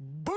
Boom!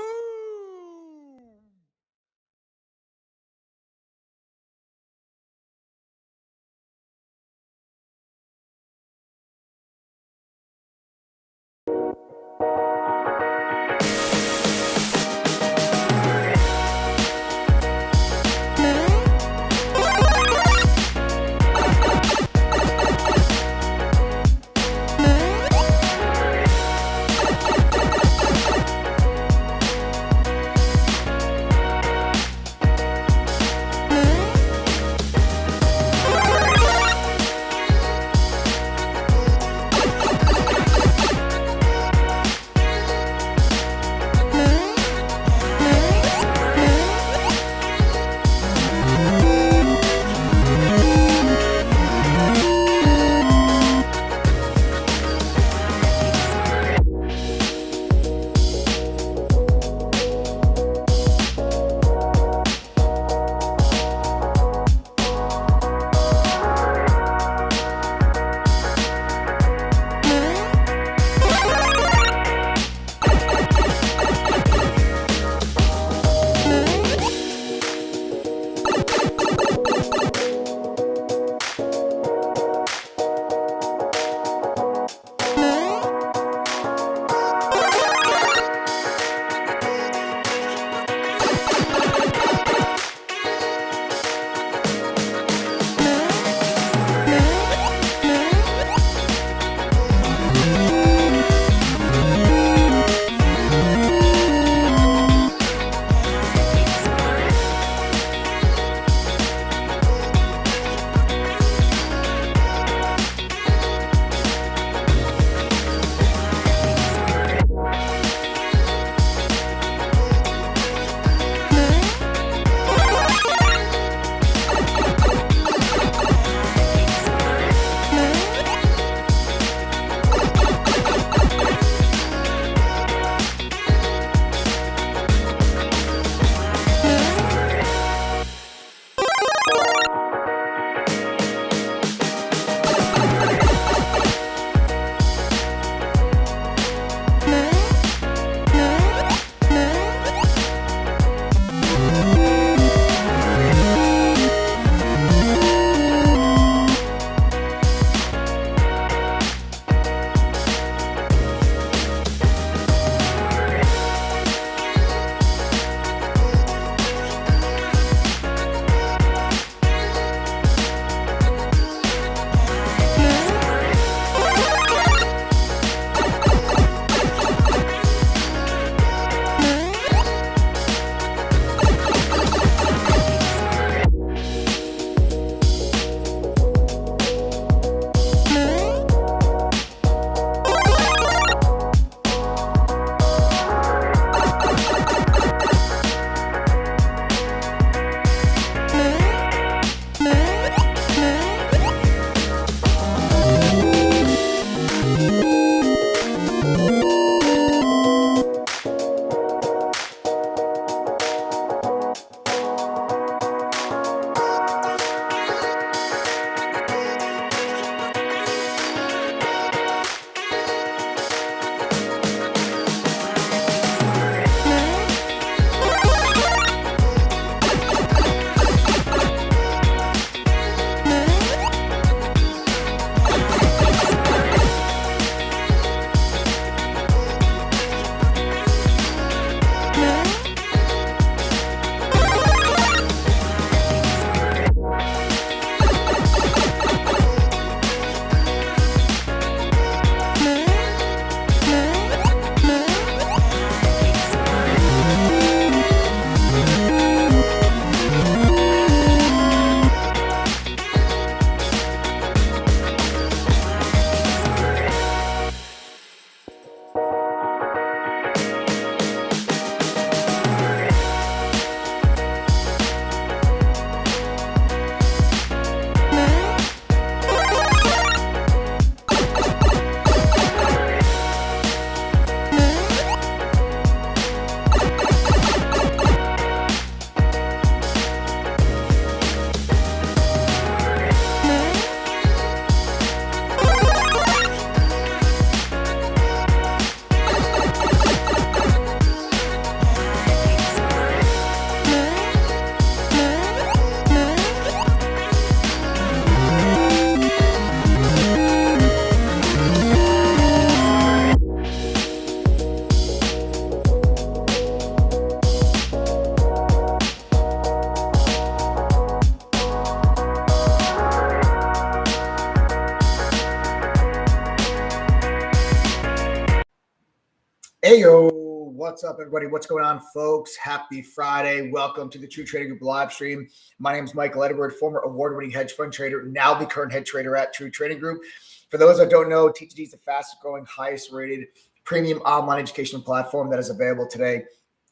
Heyo, what's up, everybody? What's going on, folks? Happy Friday. Welcome to the True Trading Group live stream. My name is Michael Edward, former award-winning hedge fund trader, now the current head trader at True Trading Group. For those that don't know, TTG is the fastest growing, highest rated premium online educational platform that is available today.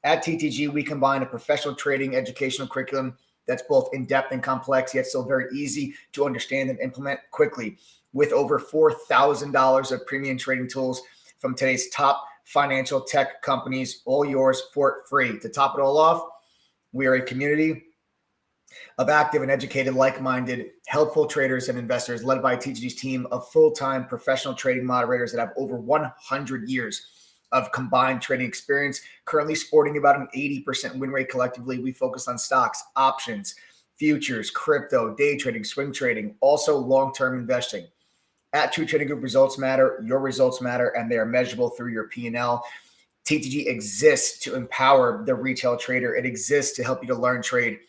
At TTG, we combine a professional trading educational curriculum that's both in-depth and complex, yet still very easy to understand and implement quickly, with over $4,000 of premium trading tools from today's top financial tech companies, all yours for free. To top it all off, we are a community of active and educated, like-minded, helpful traders and investors led by TTG's team of full-time professional trading moderators that have over 100 years of combined trading experience, currently sporting about an 80% win rate collectively. We focus on stocks, options, futures, crypto, day trading, swing trading, also long-term investing. At True Trading Group, results matter, your results matter, and they are measurable through your P&L. TTG exists to empower the retail trader. It exists to help you to learn, trade,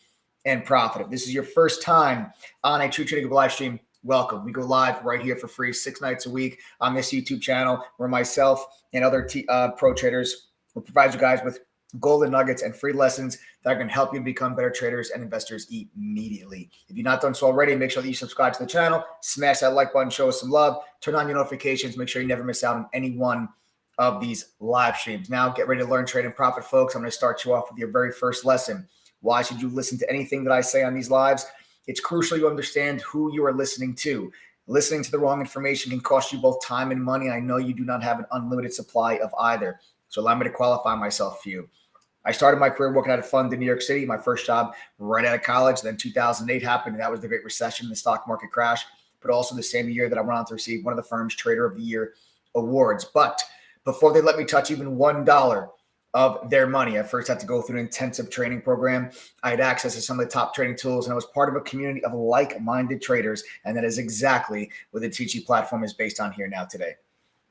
and profit. If this is your first time on a True Trading Group live stream, welcome. We go live right here for free 6 nights a week on this YouTube channel where myself and other pro traders will provide you guys with golden nuggets and free lessons that are going to help you become better traders and investors immediately. If you've not done so already, make sure that you subscribe to the channel, smash that like button, show us some love, turn on your notifications, make sure you never miss out on any one of these live streams. Now get ready to learn, trade, and profit, folks. I'm going to start you off with your very first lesson. Why should you listen to anything that I say on these lives? It's crucial you understand who you are listening to. Listening to the wrong information can cost you both time and money. I know you do not have an unlimited supply of either. So allow me to qualify myself for you. I started my career working at a fund in New York City, my first job right out of college. Then 2008 happened, and that was the Great Recession, the stock market crash, but also the same year that I went on to receive one of the firm's Trader of the Year awards. But before they let me touch even $1 of their money, I first had to go through an intensive training program. I had access to some of the top trading tools, and I was part of a community of like-minded traders, and that is exactly what the TG platform is based on here now today.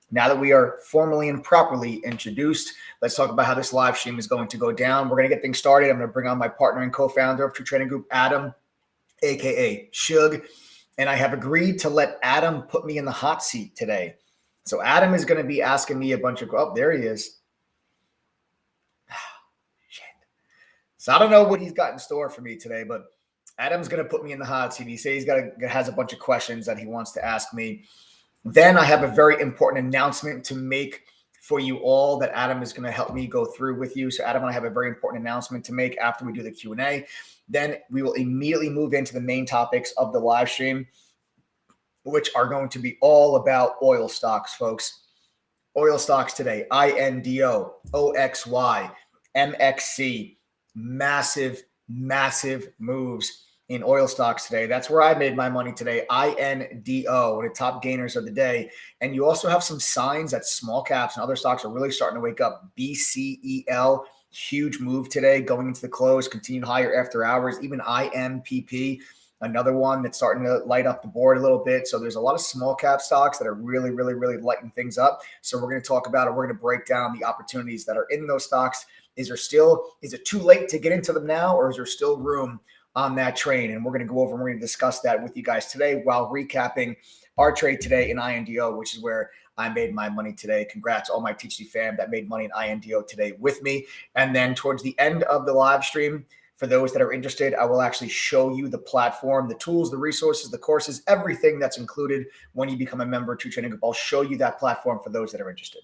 Now that we are formally and properly introduced, let's talk about how this live stream is going to go down. We're going to get things started. I'm going to bring on my partner and co-founder of True Trading Group, Adam, aka SUGE, and I have agreed to let Adam put me in the hot seat today. So Adam is going to be asking me a bunch of, oh, there he is. Shit. So I don't know what he's got in store for me today, but Adam's going to put me in the hot seat. He says has a bunch of questions that he wants to ask me. Then I have a very important announcement to make for you all that Adam is going to help me go through with you. So Adam and I have a very important announcement to make after we do the Q&A. Then we will immediately move into the main topics of the live stream, which are going to be all about oil stocks, folks. Oil stocks today, INDO, OXY, MXC, massive, massive moves in oil stocks today. That's where I made my money today. INDO, one of the top gainers of the day. And you also have some signs that small caps and other stocks are really starting to wake up. BCEL, huge move today, going into the close, continued higher after hours. Even IMPP, another one that's starting to light up the board a little bit. So there's a lot of small cap stocks that are really, really, really lighting things up. So we're going to talk about it. We're going to break down the opportunities that are in those stocks. Is it too late to get into them now, or is there still room on that train? And we're going to go over and we're going to discuss that with you guys today while recapping our trade today in INDO, which is where I made my money today. Congrats all my TTG fam that made money in INDO today with me. And then towards the end of the live stream, for those that are interested, I will actually show you the platform, the tools, the resources, the courses, everything that's included when you become a member of True Trading Group. I'll show you that platform for those that are interested.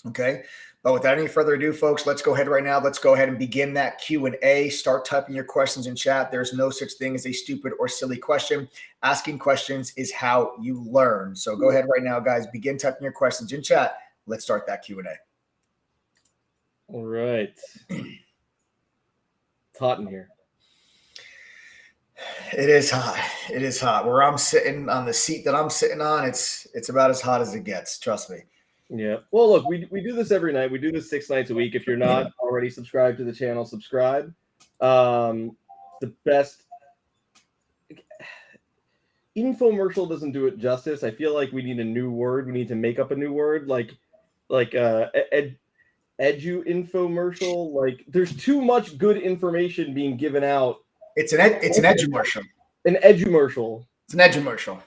Okay. But without any further ado, folks, let's go ahead right now. Let's go ahead and begin that Q&A. Start typing your questions in chat. There's no such thing as a stupid or silly question. Asking questions is how you learn. So go ahead right now, guys. Begin typing your questions in chat. Let's start that Q&A. All right. It's hot in here. It is hot. It is hot. Where I'm sitting on the seat that I'm sitting on, it's about as hot as it gets. Trust me. Yeah. Well, look, we do this every night. We do this 6 nights a week. If you're not already subscribed to the channel, subscribe. The best infomercial doesn't do it justice. I feel like we need a new word. We need to make up a new word, like edu infomercial. Like there's too much good information being given out. It's an edumercial. An edumercial. It's an edumercial.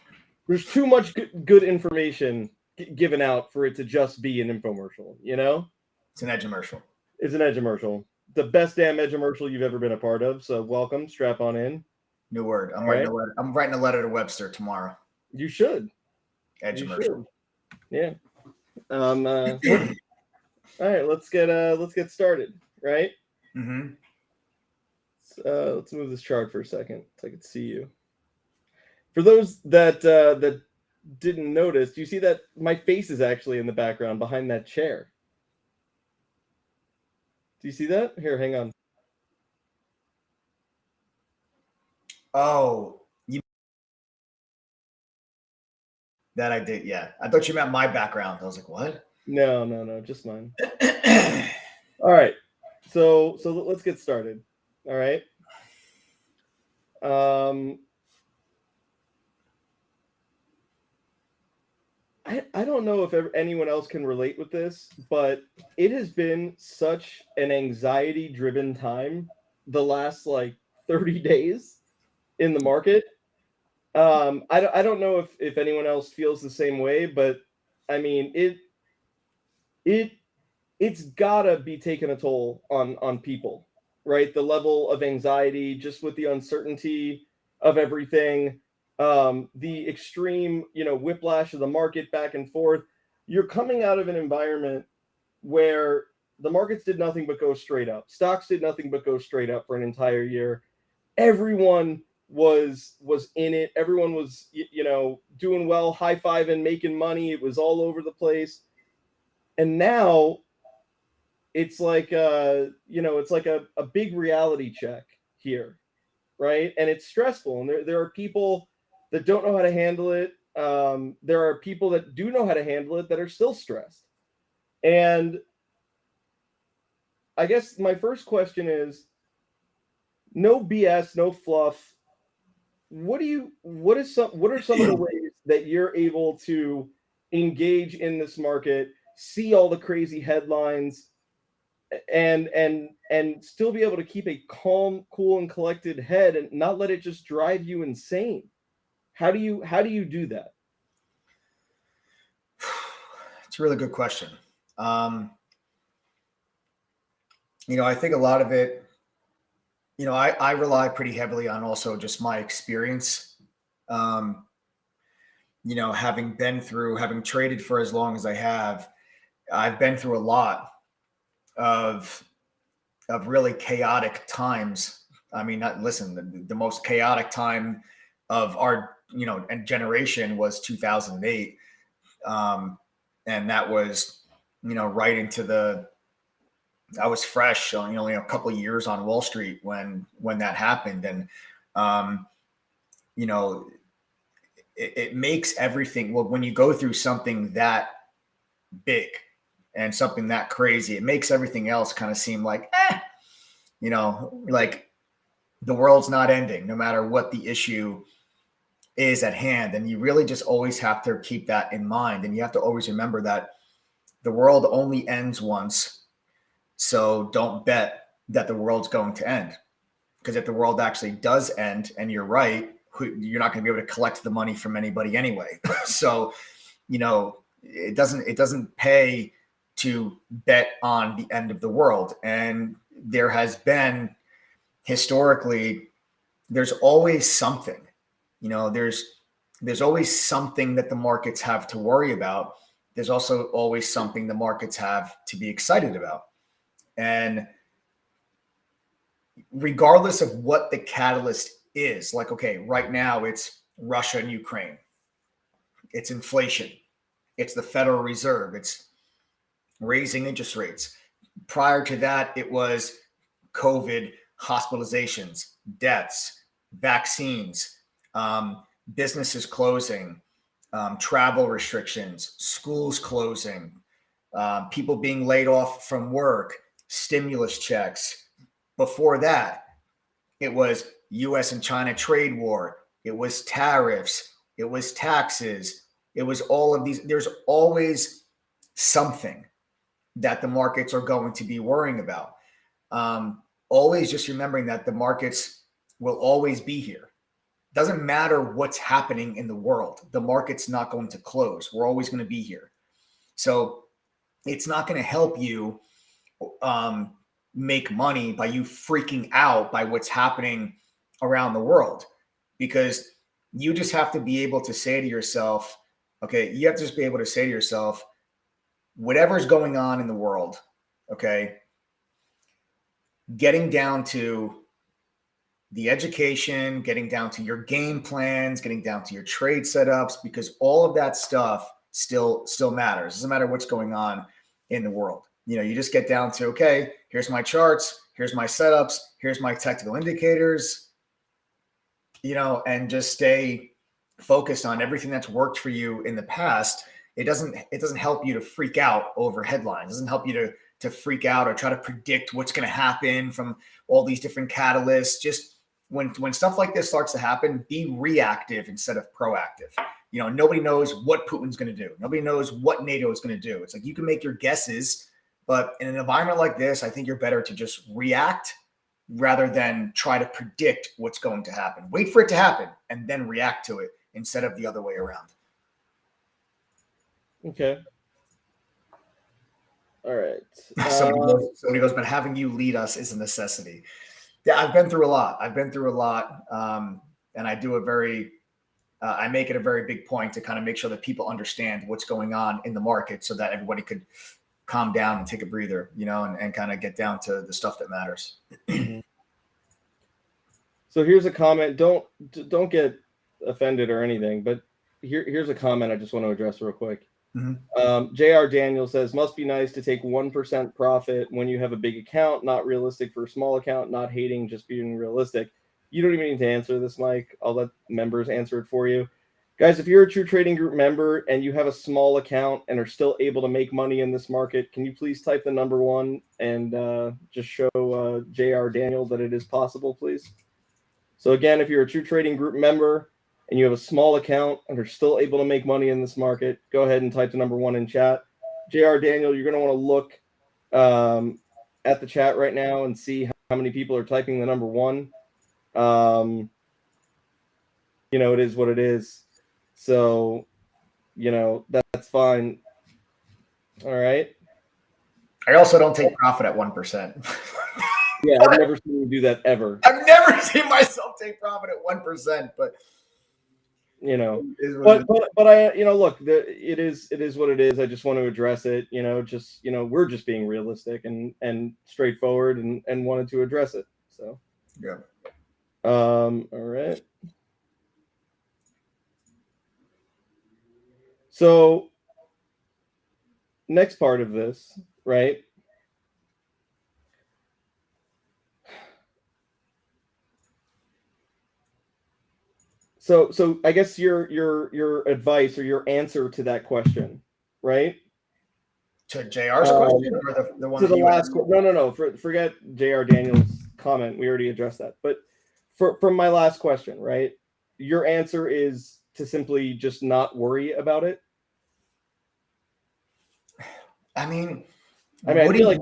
There's too much good information given out for it to just be an infomercial, you know? It's an edge-emercial. It's an edge-emercial. The best damn edge-emercial you've ever been a part of. So welcome, strap on in. New word. I'm writing a letter to Webster tomorrow. You should. Edge-emercial. Yeah. All right, let's get started, right? Mm-hmm. Let's move this chart for a second so I can see you. For those that didn't notice, do you see that my face is actually in the background behind that chair? Do you see that? Here, hang on. Oh, that I did. Yeah, I thought you meant my background. I was like, what? No, just mine. All right, so let's get started. All right. I don't know if anyone else can relate with this, but it has been such an anxiety-driven time the last like 30 days in the market. I don't know if anyone else feels the same way, but I mean it's gotta be taking a toll on people, right? The level of anxiety just with the uncertainty of everything, the extreme, whiplash of the market back and forth. You're coming out of an environment where the markets did nothing but go straight up. Stocks did nothing but go straight up for an entire year. Everyone was in it. Everyone was, doing well, high-fiving, making money. It was all over the place. And now it's like it's like a big reality check here, right? And it's stressful. And there are people that don't know how to handle it. There are people that do know how to handle it that are still stressed. And I guess my first question is, no BS, no fluff. What are some of the ways that you're able to engage in this market, see all the crazy headlines, and still be able to keep a calm, cool, and collected head and not let it just drive you insane? How do you do that? It's a really good question. I think a lot of it, I rely pretty heavily on also just my experience. Having traded for as long as I have, I've been through a lot of really chaotic times. I mean, the most chaotic time of our, and generation was 2008. And that was, right into I was fresh, only a couple of years on Wall Street when that happened. And, it makes everything, well, when you go through something that big and something that crazy, it makes everything else kind of seem like, like the world's not ending, no matter what the issue is at hand. And you really just always have to keep that in mind. And you have to always remember that the world only ends once. So don't bet that the world's going to end. Because if the world actually does end, and you're right, you're not going to be able to collect the money from anybody anyway. So, it doesn't pay to bet on the end of the world. And there has been historically, there's always something, there's always something that the markets have to worry about. There's also always something the markets have to be excited about. And regardless of what the catalyst is, like, okay, right now it's Russia and Ukraine, it's inflation, it's the Federal Reserve, it's raising interest rates. Prior to that, it was COVID, hospitalizations, deaths, vaccines, businesses closing, travel restrictions, schools closing, people being laid off from work, stimulus checks. Before that, it was US and China trade war. It was tariffs. It was taxes. It was all of these. There's always something that the markets are going to be worrying about. Always just remembering that the markets will always be here. Doesn't matter what's happening in the world. The market's not going to close. We're always going to be here. So it's not going to help you make money by you freaking out by what's happening around the world, because you just have to be able to say to yourself, okay, you have to just be able to say to yourself, whatever's going on in the world, okay, getting down to the education, getting down to your game plans, getting down to your trade setups, because all of that stuff still matters. It doesn't matter what's going on in the world. You know, you just get down to, okay, here's my charts, here's my setups, here's my technical indicators, you know, and just stay focused on everything that's worked for you in the past. It doesn't help you to freak out over headlines. It doesn't help you to freak out or try to predict what's going to happen from all these different catalysts. Just when stuff like this starts to happen, be reactive instead of proactive. You know, nobody knows what Putin's going to do. Nobody knows what NATO is going to do. It's like you can make your guesses, but in an environment like this, I think you're better to just react rather than try to predict what's going to happen. Wait for it to happen and then react to it instead of the other way around. Okay. All right. Somebody goes, but having you lead us is a necessity. Yeah, I've been through a lot. And I do I make it a very big point to kind of make sure that people understand what's going on in the market so that everybody could calm down and take a breather, you know, and kind of get down to the stuff that matters. So here's a comment. Don't get offended or anything, but here's a comment I just want to address real quick. Mm-hmm. JR Daniel says, must be nice to take 1% profit when you have a big account, not realistic for a small account, not hating, just being realistic. You don't even need to answer this, Mike. I'll let members answer it for you. Guys, if you're a True Trading Group member and you have a small account and are still able to make money in this market, can you please type the number 1 and just show JR Daniel that it is possible, please? So again, if you're a True Trading Group member and you have a small account and are still able to make money in this market, go ahead and type the number 1 in chat. JR Daniel, you're going to want to look at the chat right now and see how many people are typing the number 1. You know, it is what it is. So, you know, that's fine. All right. I also don't take profit at 1%. Yeah, I've never seen you do that ever. I've never seen myself take profit at 1%, but you know, but I, you know, look, it is what it is. I just want to address it, you know, just, you know, we're just being realistic and straightforward and wanted to address it. So, yeah. All right. So next part of this, right? So I guess your advice or your answer to that question, right? To JR's question or the one to the last no. Forget JR Daniel's comment. We already addressed that. But from my last question, right? Your answer is to simply just not worry about it. I mean, I feel like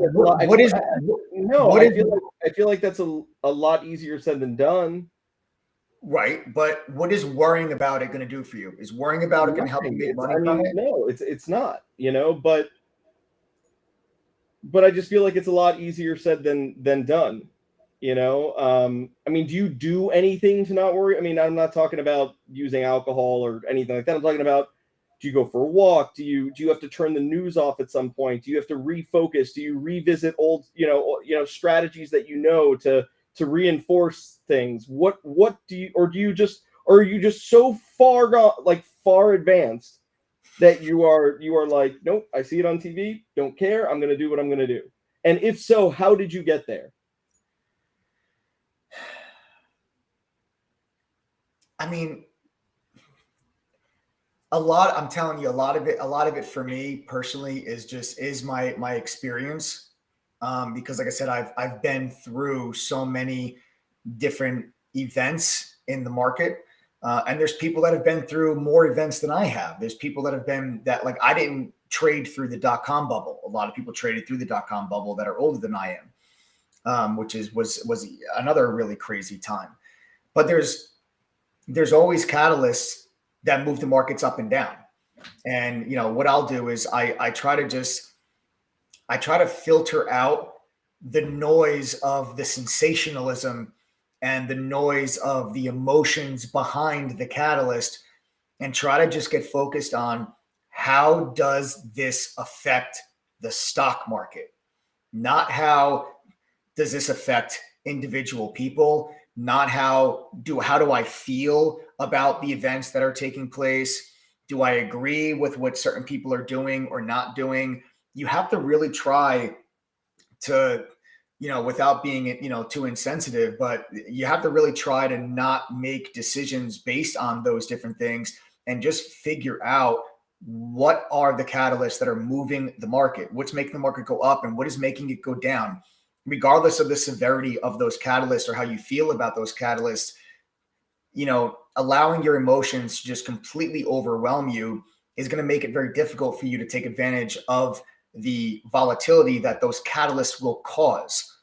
I feel like that's a lot easier said than done. Right, but what is worrying about it going to do for you? Is worrying about it going to help you make money from it? No, it's not, you know, but I just feel like it's a lot easier said than done, you know. I mean, do you do anything to not worry? I mean, I'm not talking about using alcohol or anything like that. I'm talking about, do you go for a walk? Do you have to turn the news off at some point? Do you have to refocus? Do you revisit old, you know, strategies that you know to reinforce things? What do you, or are you just so far gone, like far advanced that you are like, nope, I see it on TV, don't care, I'm going to do what I'm going to do? And if so, how did you get there? I mean, I'm telling you, a lot of it for me personally is my experience. Because like I said, I've been through so many different events in the market. And there's people that have been through more events than I have. There's people that have been that, like, I didn't trade through the .com bubble. A lot of people traded through the .com bubble that are older than I am, which was another really crazy time. But there's always catalysts that move the markets up and down. And, you know, what I'll do is I try to just I try to filter out the noise of the sensationalism and the noise of the emotions behind the catalyst, and try to just get focused on how does this affect the stock market, not how does this affect individual people, not how do I feel about the events that are taking place. Do I agree with what certain people are doing or not doing? You have to really try to, without being, too insensitive, but you have to really try to not make decisions based on those different things and just figure out what are the catalysts that are moving the market, what's making the market go up and what is making it go down, regardless of the severity of those catalysts or how you feel about those catalysts. Allowing your emotions to just completely overwhelm you is going to make it very difficult for you to take advantage of the volatility that those catalysts will cause,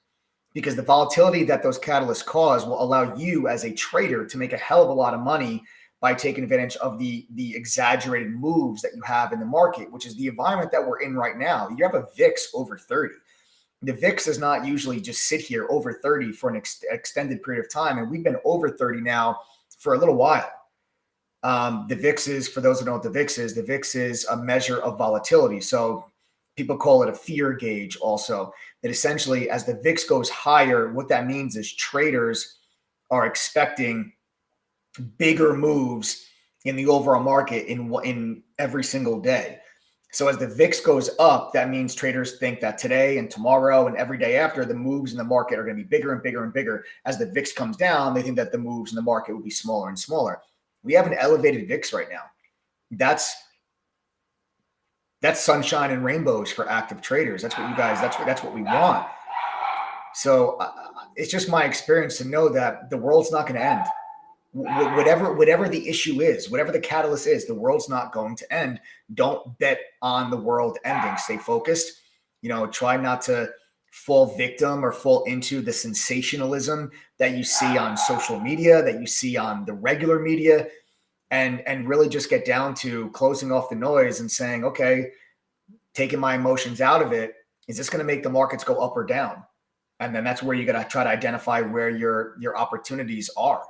because the volatility that those catalysts cause will allow you as a trader to make a hell of a lot of money by taking advantage of the exaggerated moves that you have in the market, which is the environment that we're in right now. You have a VIX over 30. The VIX does not usually just sit here over 30 for an extended period of time, and we've been over 30 now for a little while. The VIX is, for those who don't know what the VIX is a measure of volatility. So people call it a fear gauge also, that essentially as the VIX goes higher, what that means is traders are expecting bigger moves in the overall market in every single day. So as the VIX goes up, that means traders think that today and tomorrow and every day after, the moves in the market are going to be bigger and bigger and bigger. As the VIX comes down, they think that the moves in the market will be smaller and smaller. We have an elevated VIX right now. That's sunshine and rainbows for active traders. That's what you guys, that's what we want. So it's just my experience to know that the world's not going to end. Whatever the issue is, whatever the catalyst is, the world's not going to end. Don't bet on the world ending. Stay focused. Try not to fall victim or fall into the sensationalism that you see on social media, that you see on the regular media, and really just get down to closing off the noise and saying, okay, taking my emotions out of it, is this going to make the markets go up or down? And then that's where you got to try to identify where your opportunities are.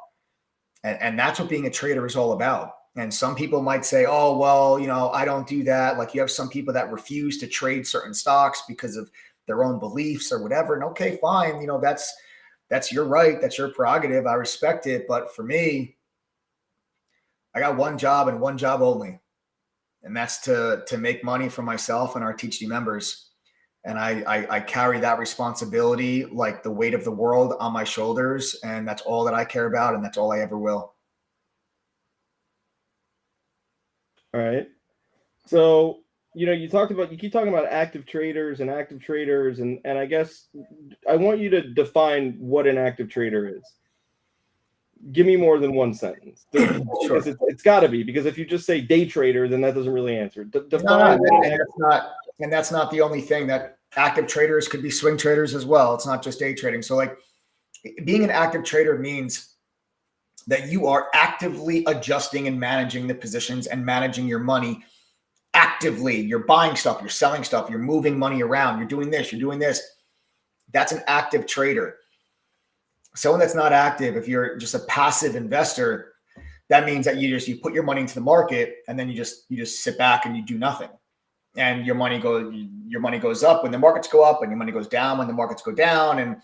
And that's what being a trader is all about. And some people might say, oh, well, I don't do that. Like you have some people that refuse to trade certain stocks because of their own beliefs or whatever. And okay, fine. That's your right. That's your prerogative. I respect it. But for me, I got one job and one job only. And that's to make money for myself and our THD members. And I carry that responsibility like the weight of the world on my shoulders. And that's all that I care about. And that's all I ever will. All right. So, you keep talking about active traders. And I guess I want you to define what an active trader is. Give me more than one sentence. Sure. Because it's got to be, because if you just say day trader, then that doesn't really answer. Define and that's not the only thing. That active traders could be swing traders as well. It's not just day trading. So like being an active trader means that you are actively adjusting and managing the positions and managing your money actively. You're buying stuff, you're selling stuff, you're moving money around, you're doing this, you're doing this. That's an active trader. Someone that's not active, if you're just a passive investor, that means that you put your money into the market and then you just sit back and you do nothing. And your money goes up when the markets go up, and your money goes down when the markets go down, and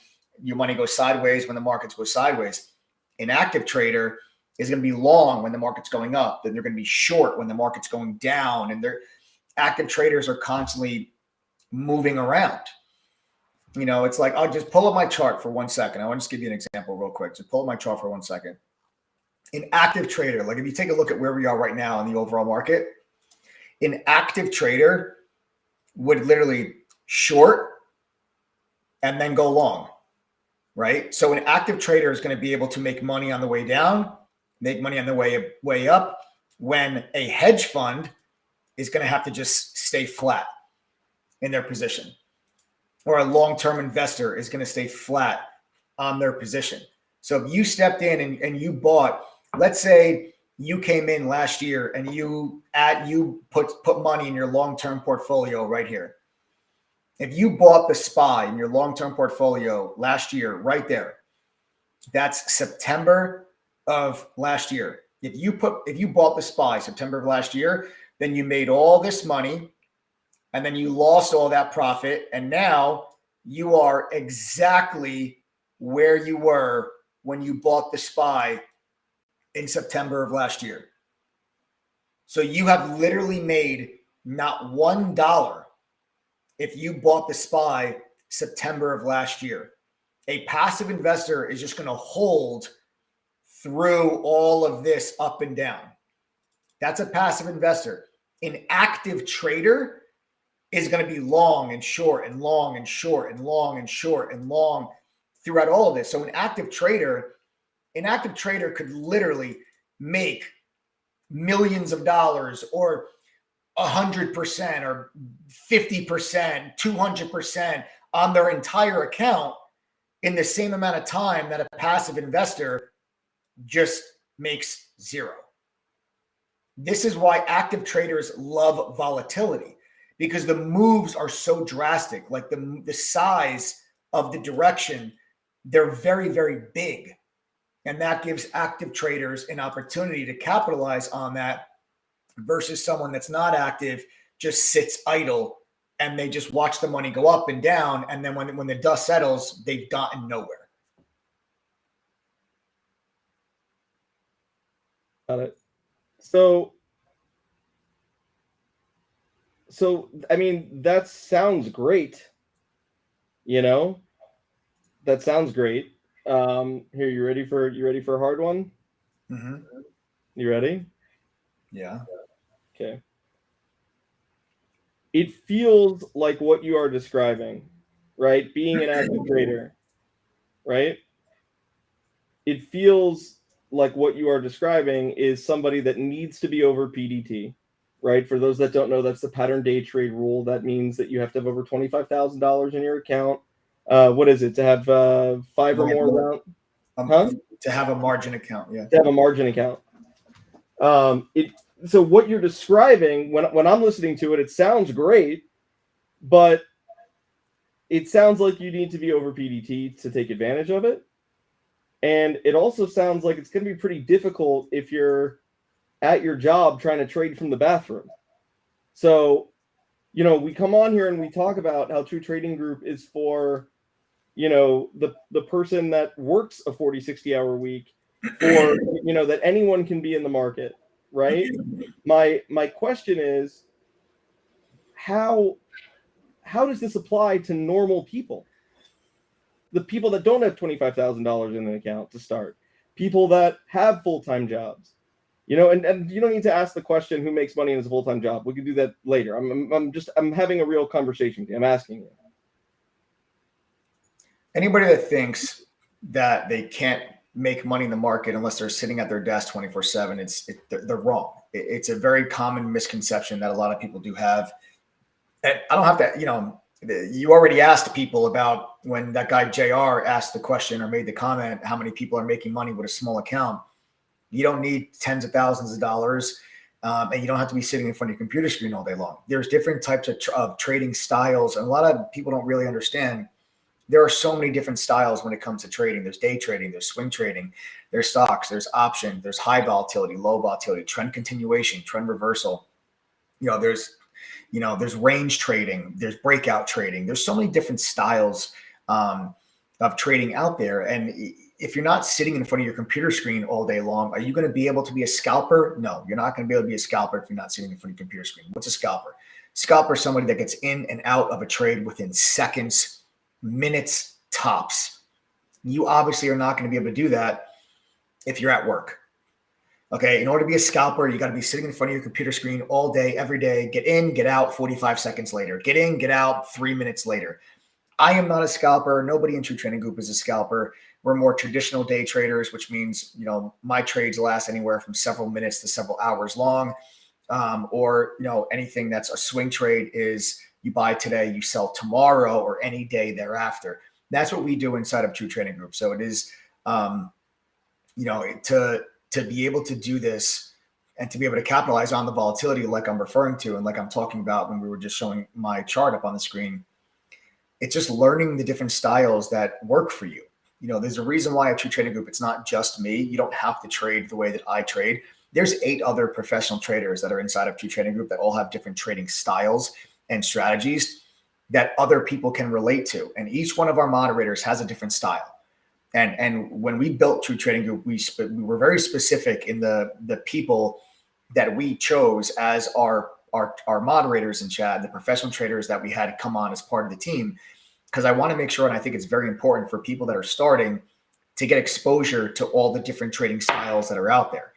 your money goes sideways when the markets go sideways. An active trader is going to be long when the market's going up, then they're going to be short when the market's going down. And active traders are constantly moving around. It's like, I'll just pull up my chart for 1 second. I want to just give you an example real quick. Just pull up my chart for 1 second. An active trader, like if you take a look at where we are right now in the overall market, an active trader would literally short and then go long, right? So an active trader is going to be able to make money on the way down, make money on the way up, when a hedge fund is going to have to just stay flat in their position, or a long-term investor is going to stay flat on their position. So if you stepped in and you bought, let's say you came in last year and you put money in your long-term portfolio right here. If you bought the SPY in your long-term portfolio last year, right there, that's September of last year. If you bought the SPY September of last year, then you made all this money and then you lost all that profit. And now you are exactly where you were when you bought the SPY in September of last year. So you have literally made not $1 if you bought the SPY September of last year. A passive investor is just going to hold through all of this up and down. That's a passive investor. An active trader is going to be long and short and long and short and long and short and long throughout all of this. So an active trader could literally make millions of dollars, or 100% or 50%, 200% on their entire account in the same amount of time that a passive investor just makes zero. This is why active traders love volatility, because the moves are so drastic. Like the size of the direction, they're very, very big. And that gives active traders an opportunity to capitalize on that versus someone that's not active, just sits idle and they just watch the money go up and down. And then when the dust settles, they've gotten nowhere. Got it. So I mean, that sounds great. You know, that sounds great. Here, you ready for a hard one? Mm-hmm. You ready? Yeah. Okay. It feels like what you are describing, right? Being an active trader, right? It feels like what you are describing is somebody that needs to be over PDT, right? For those that don't know, that's the pattern day trade rule. That means that you have to have over $25,000 in your account. What is it? To have 5 or more rounds? To have a margin account, yeah. To have a margin account. So what you're describing, when I'm listening to it, it sounds great, but it sounds like you need to be over PDT to take advantage of it. And it also sounds like it's going to be pretty difficult if you're at your job trying to trade from the bathroom. So, we come on here and we talk about how True Trading Group is for, the person that works a 40, 60-hour week, or, that anyone can be in the market, right? My question is, how does this apply to normal people? The people that don't have $25,000 in an account to start, people that have full-time jobs, and you don't need to ask the question who makes money in his full-time job. We can do that later. I'm having a real conversation with you. I'm asking you. Anybody that thinks that they can't make money in the market unless they're sitting at their desk 24/7, they're wrong. It's a very common misconception that a lot of people do have. And I don't have to, you already asked people about when that guy JR asked the question or made the comment, how many people are making money with a small account. You don't need tens of thousands of dollars, and you don't have to be sitting in front of your computer screen all day long. There's different types of trading styles, and a lot of people don't really understand. There are so many different styles when it comes to trading. There's day trading, there's swing trading, there's stocks, there's option, there's high volatility, low volatility, trend continuation, trend reversal. There's range trading, there's breakout trading. There's so many different styles of trading out there. And if you're not sitting in front of your computer screen all day long, are you going to be able to be a scalper? No, you're not going to be able to be a scalper if you're not sitting in front of your computer screen. What's a scalper? Scalper is somebody that gets in and out of a trade within seconds, minutes tops. You obviously are not going to be able to do that if you're at work. Okay, in order to be a scalper, you got to be sitting in front of your computer screen all day, every day. Get in, get out 45 seconds later. Get in, get out 3 minutes later. I am not a scalper. Nobody in True Trading Group is a scalper. We're more traditional day traders, which means, my trades last anywhere from several minutes to several hours long. Or anything that's a swing trade is you buy today, you sell tomorrow, or any day thereafter. That's what we do inside of True Trading Group. So it is, to be able to do this and to be able to capitalize on the volatility like I'm referring to and like I'm talking about when we were just showing my chart up on the screen, it's just learning the different styles that work for you. You know, there's a reason why at True Trading Group, it's not just me. You don't have to trade the way that I trade. There's 8 other professional traders that are inside of True Trading Group that all have different trading styles and strategies that other people can relate to. And each one of our moderators has a different style. And when we built True Trading Group, we were very specific in the people that we chose as our moderators in chat, the professional traders that we had come on as part of the team, because I want to make sure, and I think it's very important for people that are starting to get exposure to all the different trading styles that are out there,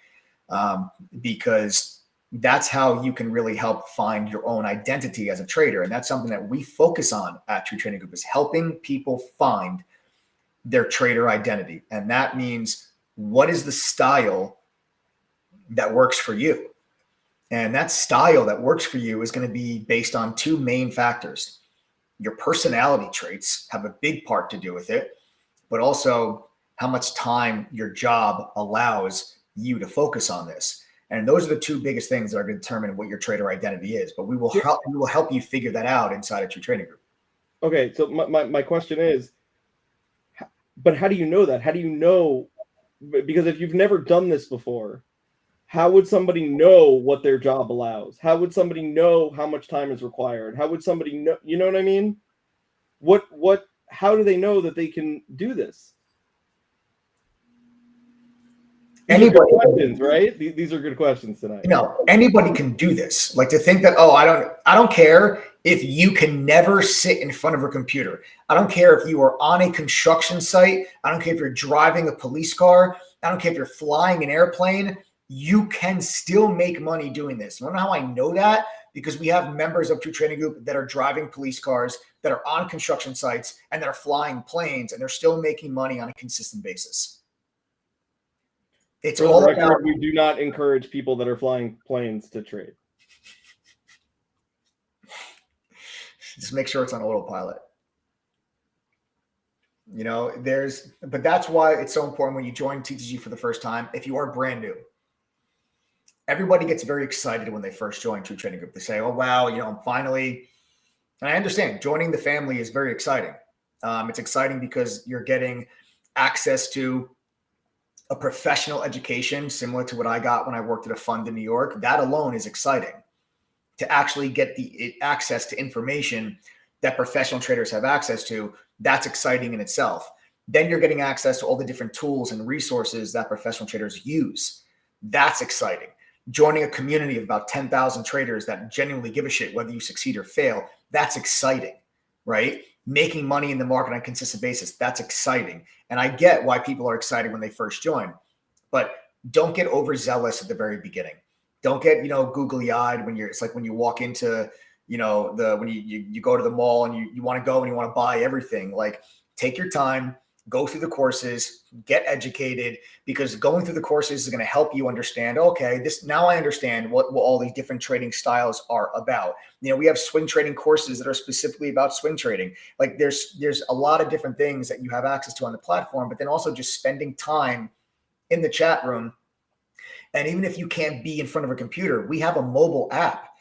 because that's how you can really help find your own identity as a trader. And that's something that we focus on at True Trading Group, is helping people find their trader identity. And that means, what is the style that works for you? And that style that works for you is going to be based on 2 main factors. Your personality traits have a big part to do with it, but also how much time your job allows you to focus on this. And those are the 2 biggest things that are going to determine what your trader identity is. But we will help you figure that out inside of True Trading Group. Okay, so my question is, but how do you know that? How do you know? Because if you've never done this before, how would somebody know what their job allows? How would somebody know how much time is required? How would somebody know? You know what I mean? How do they know that they can do this? Anybody, questions, right? These are good questions tonight. You know, anybody can do this. Like, to think that, oh, I don't care if you can never sit in front of a computer. I don't care if you are on a construction site. I don't care if you're driving a police car. I don't care if you're flying an airplane. You can still make money doing this. You wanna know how I know that? Because we have members of True Trading Group that are driving police cars, that are on construction sites, and that are flying planes, and they're still making money on a consistent basis. It's all about, we do not encourage people that are flying planes to trade. Just make sure it's on autopilot. You know, but that's why it's so important when you join TTG for the first time. If you are brand new, everybody gets very excited when they first join True Trading Group. They say, oh, wow, you know, I'm finally, and I understand joining the family is very exciting. It's exciting because you're getting access to a professional education similar to what I got when I worked at a fund in New York. That alone is exciting, to actually get the access to information that professional traders have access to. That's exciting in itself. Then you're getting access to all the different tools and resources that professional traders use. That's exciting. Joining a community of about 10,000 traders that genuinely give a shit whether you succeed or fail. That's exciting, right? Making money in the market on a consistent basis. That's exciting. And I get why people are excited when they first join, but don't get overzealous at the very beginning. Don't get, googly eyed when it's like when you walk into, when you go to the mall and you want to go and you want to buy everything. Like, take your time, go through the courses, get educated, because going through the courses is going to help you understand, okay, now I understand what all these different trading styles are about. We have swing trading courses that are specifically about swing trading. Like, there's a lot of different things that you have access to on the platform, but then also just spending time in the chat room. And even if you can't be in front of a computer, we have a mobile app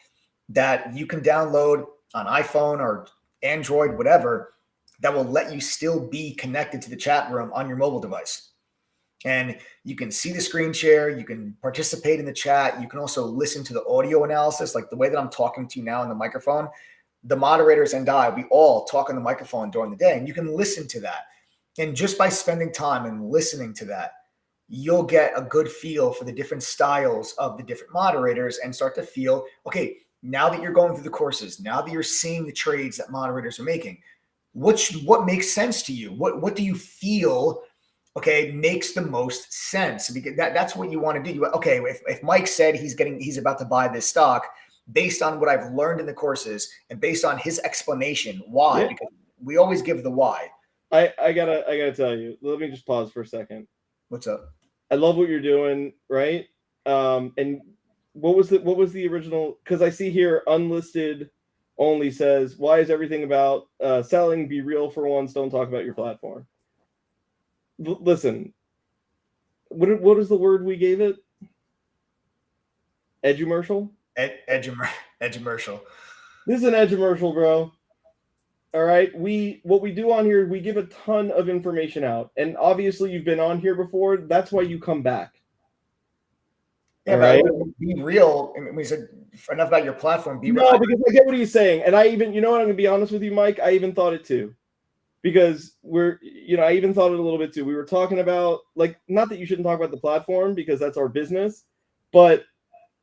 that you can download on iPhone or Android, whatever, that will let you still be connected to the chat room on your mobile device. And you can see the screen share, you can participate in the chat, you can also listen to the audio analysis, like the way that I'm talking to you now on the microphone. The moderators and I, we all talk on the microphone during the day, and you can listen to that. And just by spending time and listening to that, you'll get a good feel for the different styles of the different moderators and start to feel, okay, now that you're going through the courses, now that you're seeing the trades that moderators are making, what makes sense to you? What do you feel, okay, makes the most sense? Because that's what you want to do. Okay, if Mike said he's about to buy this stock, based on what I've learned in the courses and based on his explanation, why? Yeah. Because we always give the why. I gotta tell you, let me just pause for a second. What's up? I love what you're doing, right? And what was the original? Because I see here unlisted only says, why is everything about selling? Be real for once. Don't talk about your platform. Listen, what is the word we gave it? Edumercial? Edumercial. This is an edumercial, bro. All All right. What we do on here, we give a ton of information out. And obviously you've been on here before. That's why you come back. Yeah, all right. Be real. I mean, we said enough about your platform. Be real. No, because I get what he's saying. And I even, you know what, I'm gonna be honest with you, Mike. I even thought it too. Because I even thought it a little bit too. We were talking about, like, not that you shouldn't talk about the platform because that's our business, but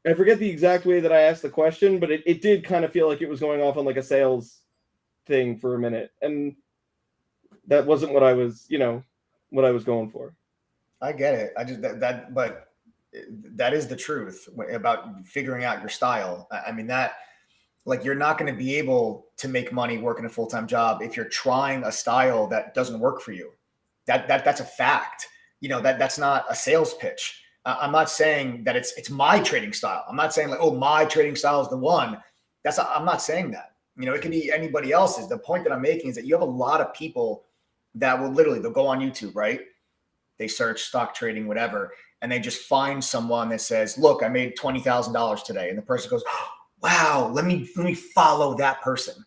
I forget the exact way that I asked the question, but it did kind of feel like it was going off on like a sales thing for a minute. And that wasn't what I was, what I was going for. I get it. I just, but that is the truth about figuring out your style. I mean, like, you're not going to be able to make money working a full-time job if you're trying a style that doesn't work for you. That's a fact. That's not a sales pitch. I'm not saying that it's my trading style. I'm not saying like, oh, my trading style is the one. I'm not saying that. It can be anybody else's. The point that I'm making is that you have a lot of people that will they'll go on YouTube, right? They search stock trading, whatever, and they just find someone that says, look, I made $20,000 today. And the person goes, wow, let me follow that person.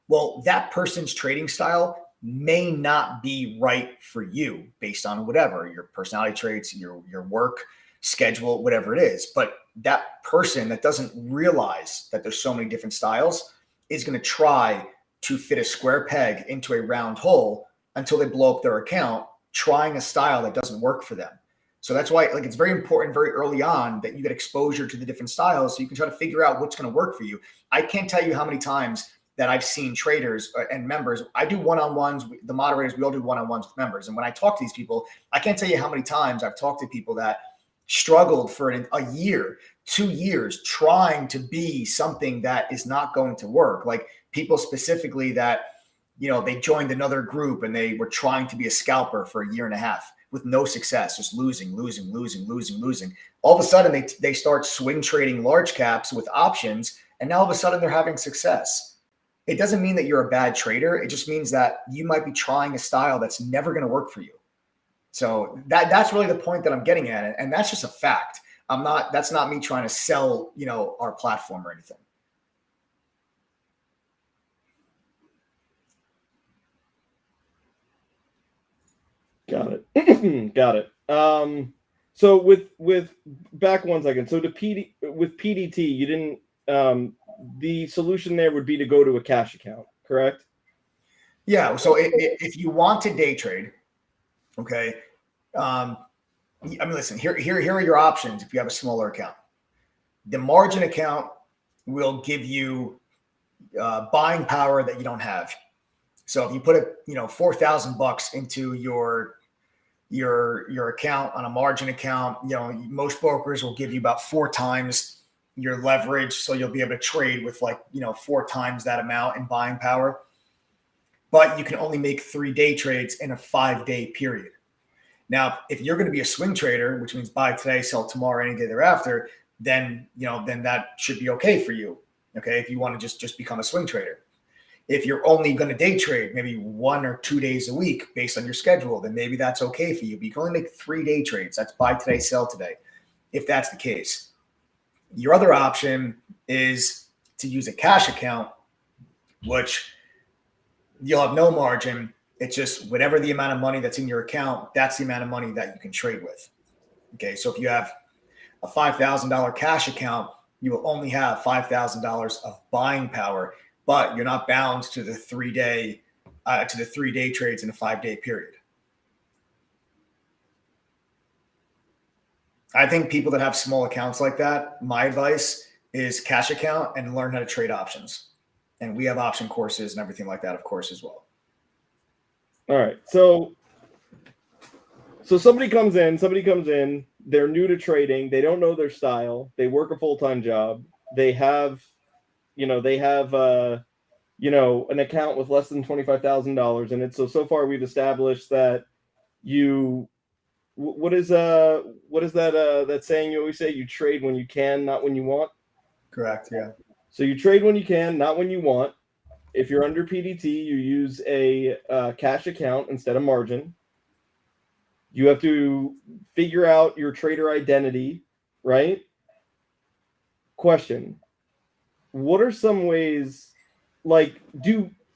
Well, that person's trading style may not be right for you based on whatever, your personality traits, your work schedule, whatever it is. But that person that doesn't realize that there's so many different styles is going to try to fit a square peg into a round hole until they blow up their account, trying a style that doesn't work for them. So that's why, like, it's very important very early on that you get exposure to the different styles so you can try to figure out what's going to work for you. I can't tell you how many times that I've seen traders and members. I do one-on-ones. The moderators, we all do one-on-ones with members. And when I talk to these people, I can't tell you how many times I've talked to people that struggled for a year, 2 years, trying to be something that is not going to work. Like, people specifically that, they joined another group and they were trying to be a scalper for a year and a half with no success, just losing. All of a sudden, they start swing trading large caps with options, and now all of a sudden they're having success. It doesn't mean that you're a bad trader. It just means that you might be trying a style that's never going to work for you. So that's really the point that I'm getting at. And that's just a fact. That's not me trying to sell, our platform or anything. Got it. Got it. So with back 1 second. So with PDT, you didn't, the solution there would be to go to a cash account, correct? Yeah. So if you want to day trade, okay. Listen, here are your options. If you have a smaller account, the margin account will give you buying power that you don't have. So if you put $4,000 into your account on a margin account, most brokers will give you about 4 times your leverage. So you'll be able to trade with 4 times that amount in buying power, but you can only make 3 day trades in a 5-day period. Now, if you're going to be a swing trader, which means buy today, sell tomorrow, any day thereafter, then that should be okay for you. Okay. If you want to just become a swing trader. If you're only going to day trade maybe 1 or 2 days a week based on your schedule, then maybe that's okay for you. But you can only make 3 day trades. That's buy today, sell today. If that's the case, your other option is to use a cash account, which you'll have no margin. It's just whatever the amount of money that's in your account, that's the amount of money that you can trade with. Okay. So if you have a $5,000 cash account, you will only have $5,000 of buying power, but you're not bound to the 3 day trades in a 5-day period. I think people that have small accounts like that, my advice is cash account and learn how to trade options. And we have option courses and everything like that, of course, as well. All right. So somebody comes in, they're new to trading. They don't know their style. They work a full-time job. They have an account with less than $25,000 in it. So far we've established that what is that saying you always say? You trade when you can, not when you want. Correct. Yeah. So you trade when you can, not when you want. If you're under PDT, you use a cash account instead of margin. You have to figure out your trader identity, right? Question: what are some ways? Like,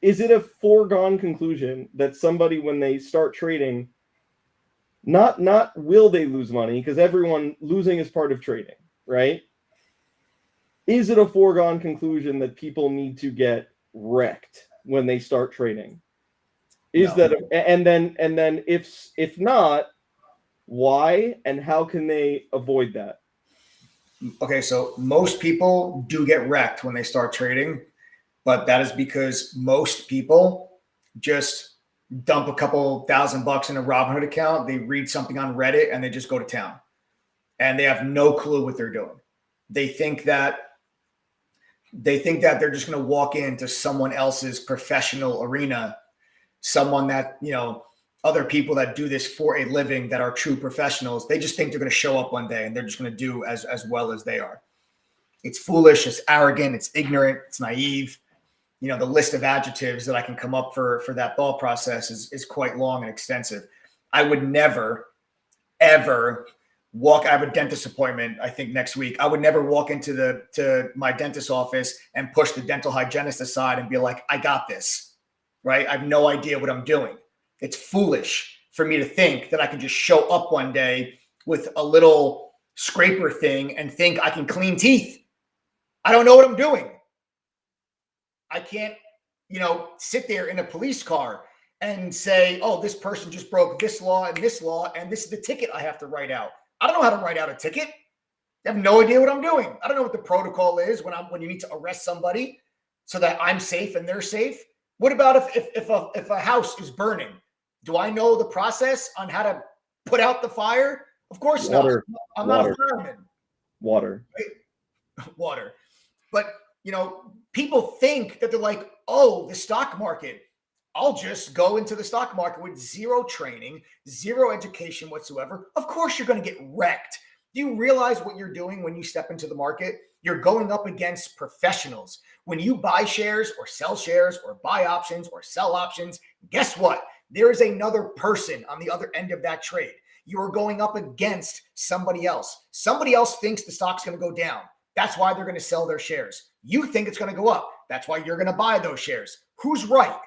is it a foregone conclusion that somebody, when they start trading, not will they lose money, because everyone losing is part of trading, right? Is it a foregone conclusion that people need to get wrecked when they start trading? Is No. that, and then if not, why and how can they avoid that? Okay, so most people do get wrecked when they start trading, but that is because most people just dump a couple $1,000 in a Robinhood account. They read something on Reddit and they just go to town, and they have no clue what they're doing. They think that they're just going to walk into someone else's professional arena, someone that, other people that do this for a living that are true professionals. They just think they're going to show up one day and they're just going to do as well as they are. It's foolish, it's arrogant, it's ignorant, it's naive. The list of adjectives that I can come up for that thought process is quite long and extensive. I would never, ever I have a dentist appointment, I think, next week. I would never walk into my dentist's office and push the dental hygienist aside and be like, I got this, right? I have no idea what I'm doing. It's foolish for me to think that I can just show up one day with a little scraper thing and think I can clean teeth. I don't know what I'm doing. I can't, sit there in a police car and say, oh, this person just broke this law, and this is the ticket I have to write out. I don't know how to write out a ticket. I have no idea what I'm doing. I don't know what the protocol is when you need to arrest somebody so that I'm safe and they're safe. What about if a house is burning? Do I know the process on how to put out the fire? Of course not. I'm not a fireman. Water. But, people think that they're like, oh, the stock market, I'll just go into the stock market with zero training, zero education whatsoever. Of course, you're going to get wrecked. Do you realize what you're doing when you step into the market? You're going up against professionals. When you buy shares or sell shares or buy options or sell options, guess what? There is another person on the other end of that trade. You are going up against somebody else. Somebody else thinks the stock's going to go down. That's why they're going to sell their shares. You think it's going to go up. That's why you're going to buy those shares. Who's right?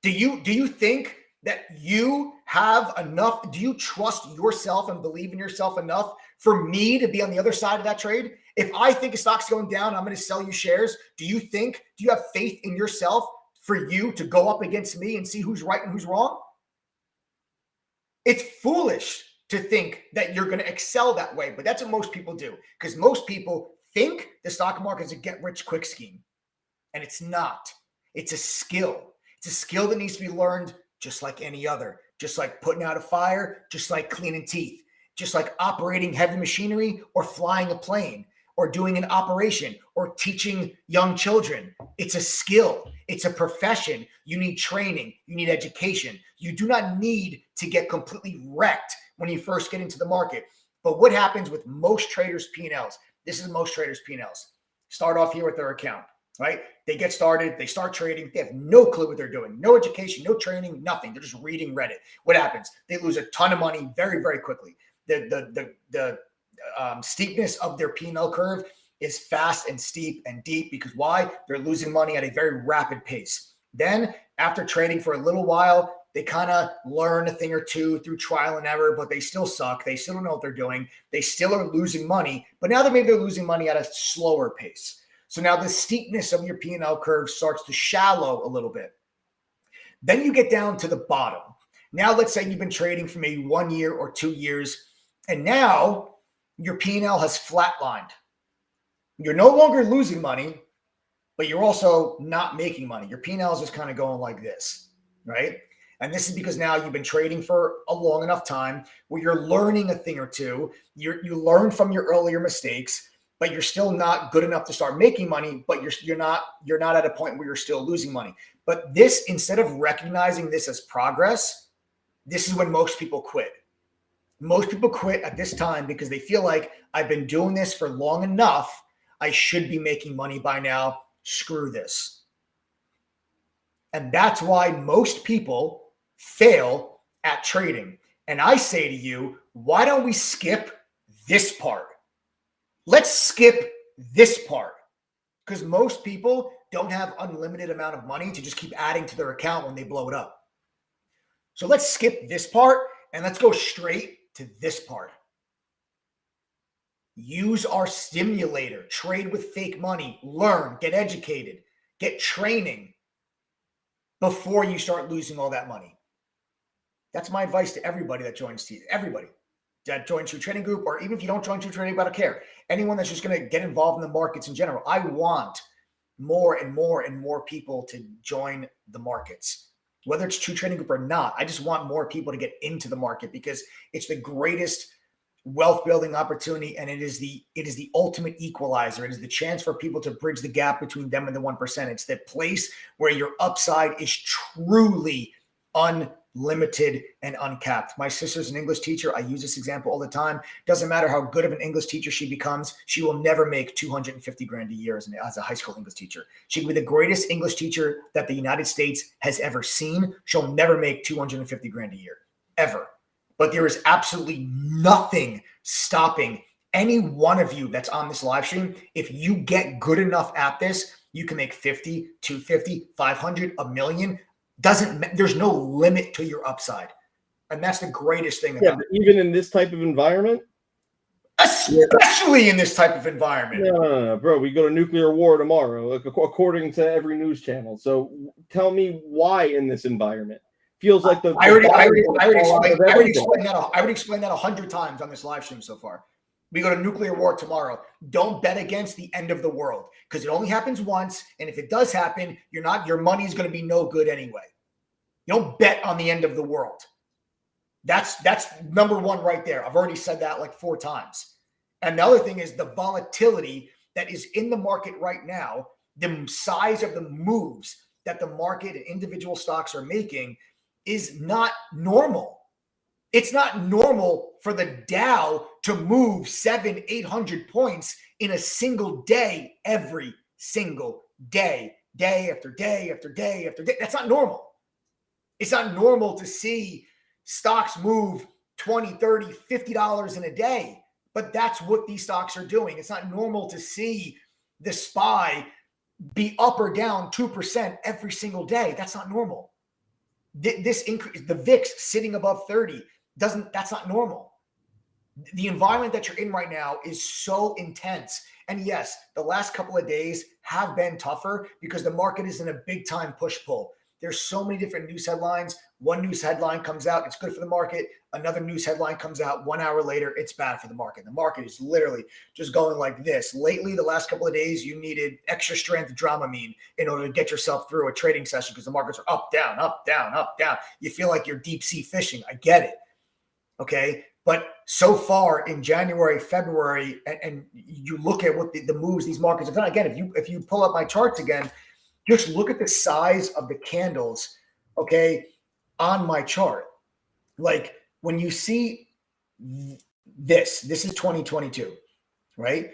Do you think that you have enough? Do you trust yourself and believe in yourself enough for me to be on the other side of that trade? If I think a stock's going down, I'm going to sell you shares. Do you have faith in yourself for you to go up against me and see who's right and who's wrong? It's foolish to think that you're going to excel that way, but that's what most people do, because most people think the stock market is a get-rich-quick scheme, and it's not. It's a skill. It's a skill that needs to be learned just like any other, just like putting out a fire, just like cleaning teeth, just like operating heavy machinery or flying a plane or doing an operation or teaching young children. It's a skill. It's a profession. You need training. You need education. You do not need to get completely wrecked when you first get into the market. But what happens with most traders' P&Ls? This is most traders' P&Ls. Start off here with their account, right? They get started. They start trading. They have no clue what they're doing. No education, no training, nothing. They're just reading Reddit. What happens? They lose a ton of money very, very quickly. The steepness of their P&L curve is fast and steep and deep, because why? They're losing money at a very rapid pace. Then after trading for a little while, they kind of learn a thing or two through trial and error, but they still suck. They still don't know what they're doing. They still are losing money, but now they're losing money at a slower pace. So now the steepness of your P&L curve starts to shallow a little bit. Then you get down to the bottom. Now let's say you've been trading for maybe 1 year or 2 years, and now your P&L has flatlined. You're no longer losing money, but you're also not making money. Your P&L is just kind of going like this, right? And this is because now you've been trading for a long enough time where you're learning a thing or two. You learn from your earlier mistakes, but you're still not good enough to start making money, but you're not at a point where you're still losing money. But this, instead of recognizing this as progress, this is when most people quit. Most people quit at this time because they feel like, I've been doing this for long enough. I should be making money by now. Screw this. And that's why most people fail at trading. And I say to you, why don't we skip this part? Let's skip this part, because most people, don't have unlimited amount of money to just keep adding to their account when they blow it up. So let's skip this part and let's go straight to this part. Use our simulator, trade with fake money, learn, get educated, get training before you start losing all that money. That's my advice to everybody that joins everybody that joins your trading group, or even if you don't join your trading group, I don't care. Anyone that's just going to get involved in the markets in general. I want more and more and more people to join the markets, whether it's True Trading Group or not. I just want more people to get into the market because it's the greatest wealth building opportunity, and it is the ultimate equalizer. It is the chance for people to bridge the gap between them and the 1%. It's the place where your upside is truly unlimited and uncapped. My sister's an English teacher. I use this example all the time. Doesn't matter how good of an English teacher she becomes, she will never make 250 grand a year as a high school English teacher. She can be the greatest English teacher that the United States has ever seen. She'll never make 250 grand a year, ever. But there is absolutely nothing stopping any one of you that's on this live stream. If you get good enough at this, you can make 50, 250, 500, a million. There's no limit to your upside. And that's the greatest thing about it. Even in this type of environment? Especially in this type of environment. No, bro. We go to nuclear war tomorrow, according to every news channel. So tell me why in this environment. Feels like I already explained that 100 times on this live stream so far. We go to nuclear war tomorrow. Don't bet against the end of the world because it only happens once, and if it does happen, your money is going to be no good anyway. You don't bet on the end of the world. That's number one right there. I've already said that like 4 times. And the other thing is the volatility that is in the market right now, the size of the moves that the market and individual stocks are making is not normal. It's not normal for the Dow to move 700-800 points in a single day, every single day, day after day after day after day. That's not normal. It's not normal to see stocks move $20, $30, $50 in a day, but that's what these stocks are doing. It's not normal to see the SPY be up or down 2% every single day. That's not normal. This increase, the VIX sitting above 30, that's not normal. The environment that you're in right now is so intense. And yes, the last couple of days have been tougher because the market is in a big time push-pull. There's so many different news headlines. One news headline comes out, it's good for the market. Another news headline comes out 1 hour later, it's bad for the market. The market is literally just going like this. Lately, the last couple of days, you needed extra strength Dramamine in order to get yourself through a trading session because the markets are up, down, up, down, up, down. You feel like you're deep sea fishing. I get it. Okay. But so far in January, February, and you look at what the moves these markets have done. Again, if you pull up my charts again, just look at the size of the candles, okay, on my chart. Like when you see this is 2022, right?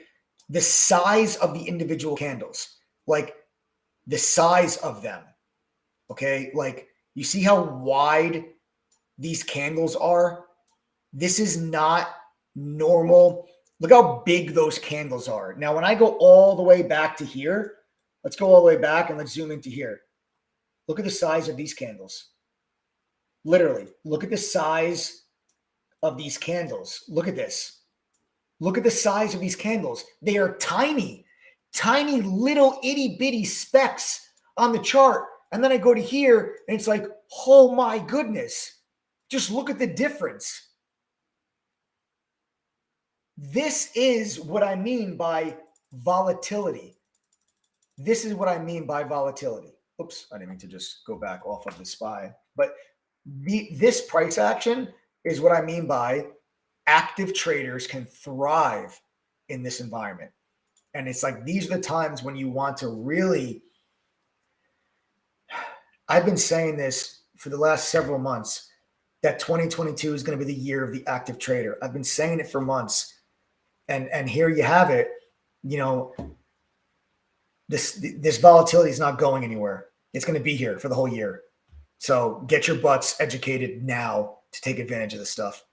The size of the individual candles, like the size of them, okay? Like you see how wide these candles are? This is not normal. Look how big those candles are. Now, when I go all the way back to here, let's go all the way back and let's zoom into here. Look at the size of these candles. Literally, look at the size of these candles. Look at this. Look at the size of these candles. They are tiny, tiny little itty bitty specks on the chart. And then I go to here and it's like, oh my goodness. Just look at the difference. This is what I mean by volatility. This is what I mean by volatility. Oops, I didn't mean to just go back off of the SPY. But this price action is what I mean by active traders can thrive in this environment. And it's like these are the times when you want to really, I've been saying this for the last several months, that 2022 is going to be the year of the active trader. I've been saying it for months. And here you have it. You know, this volatility is not going anywhere. It's going to be here for the whole year. So get your butts educated now to take advantage of this stuff.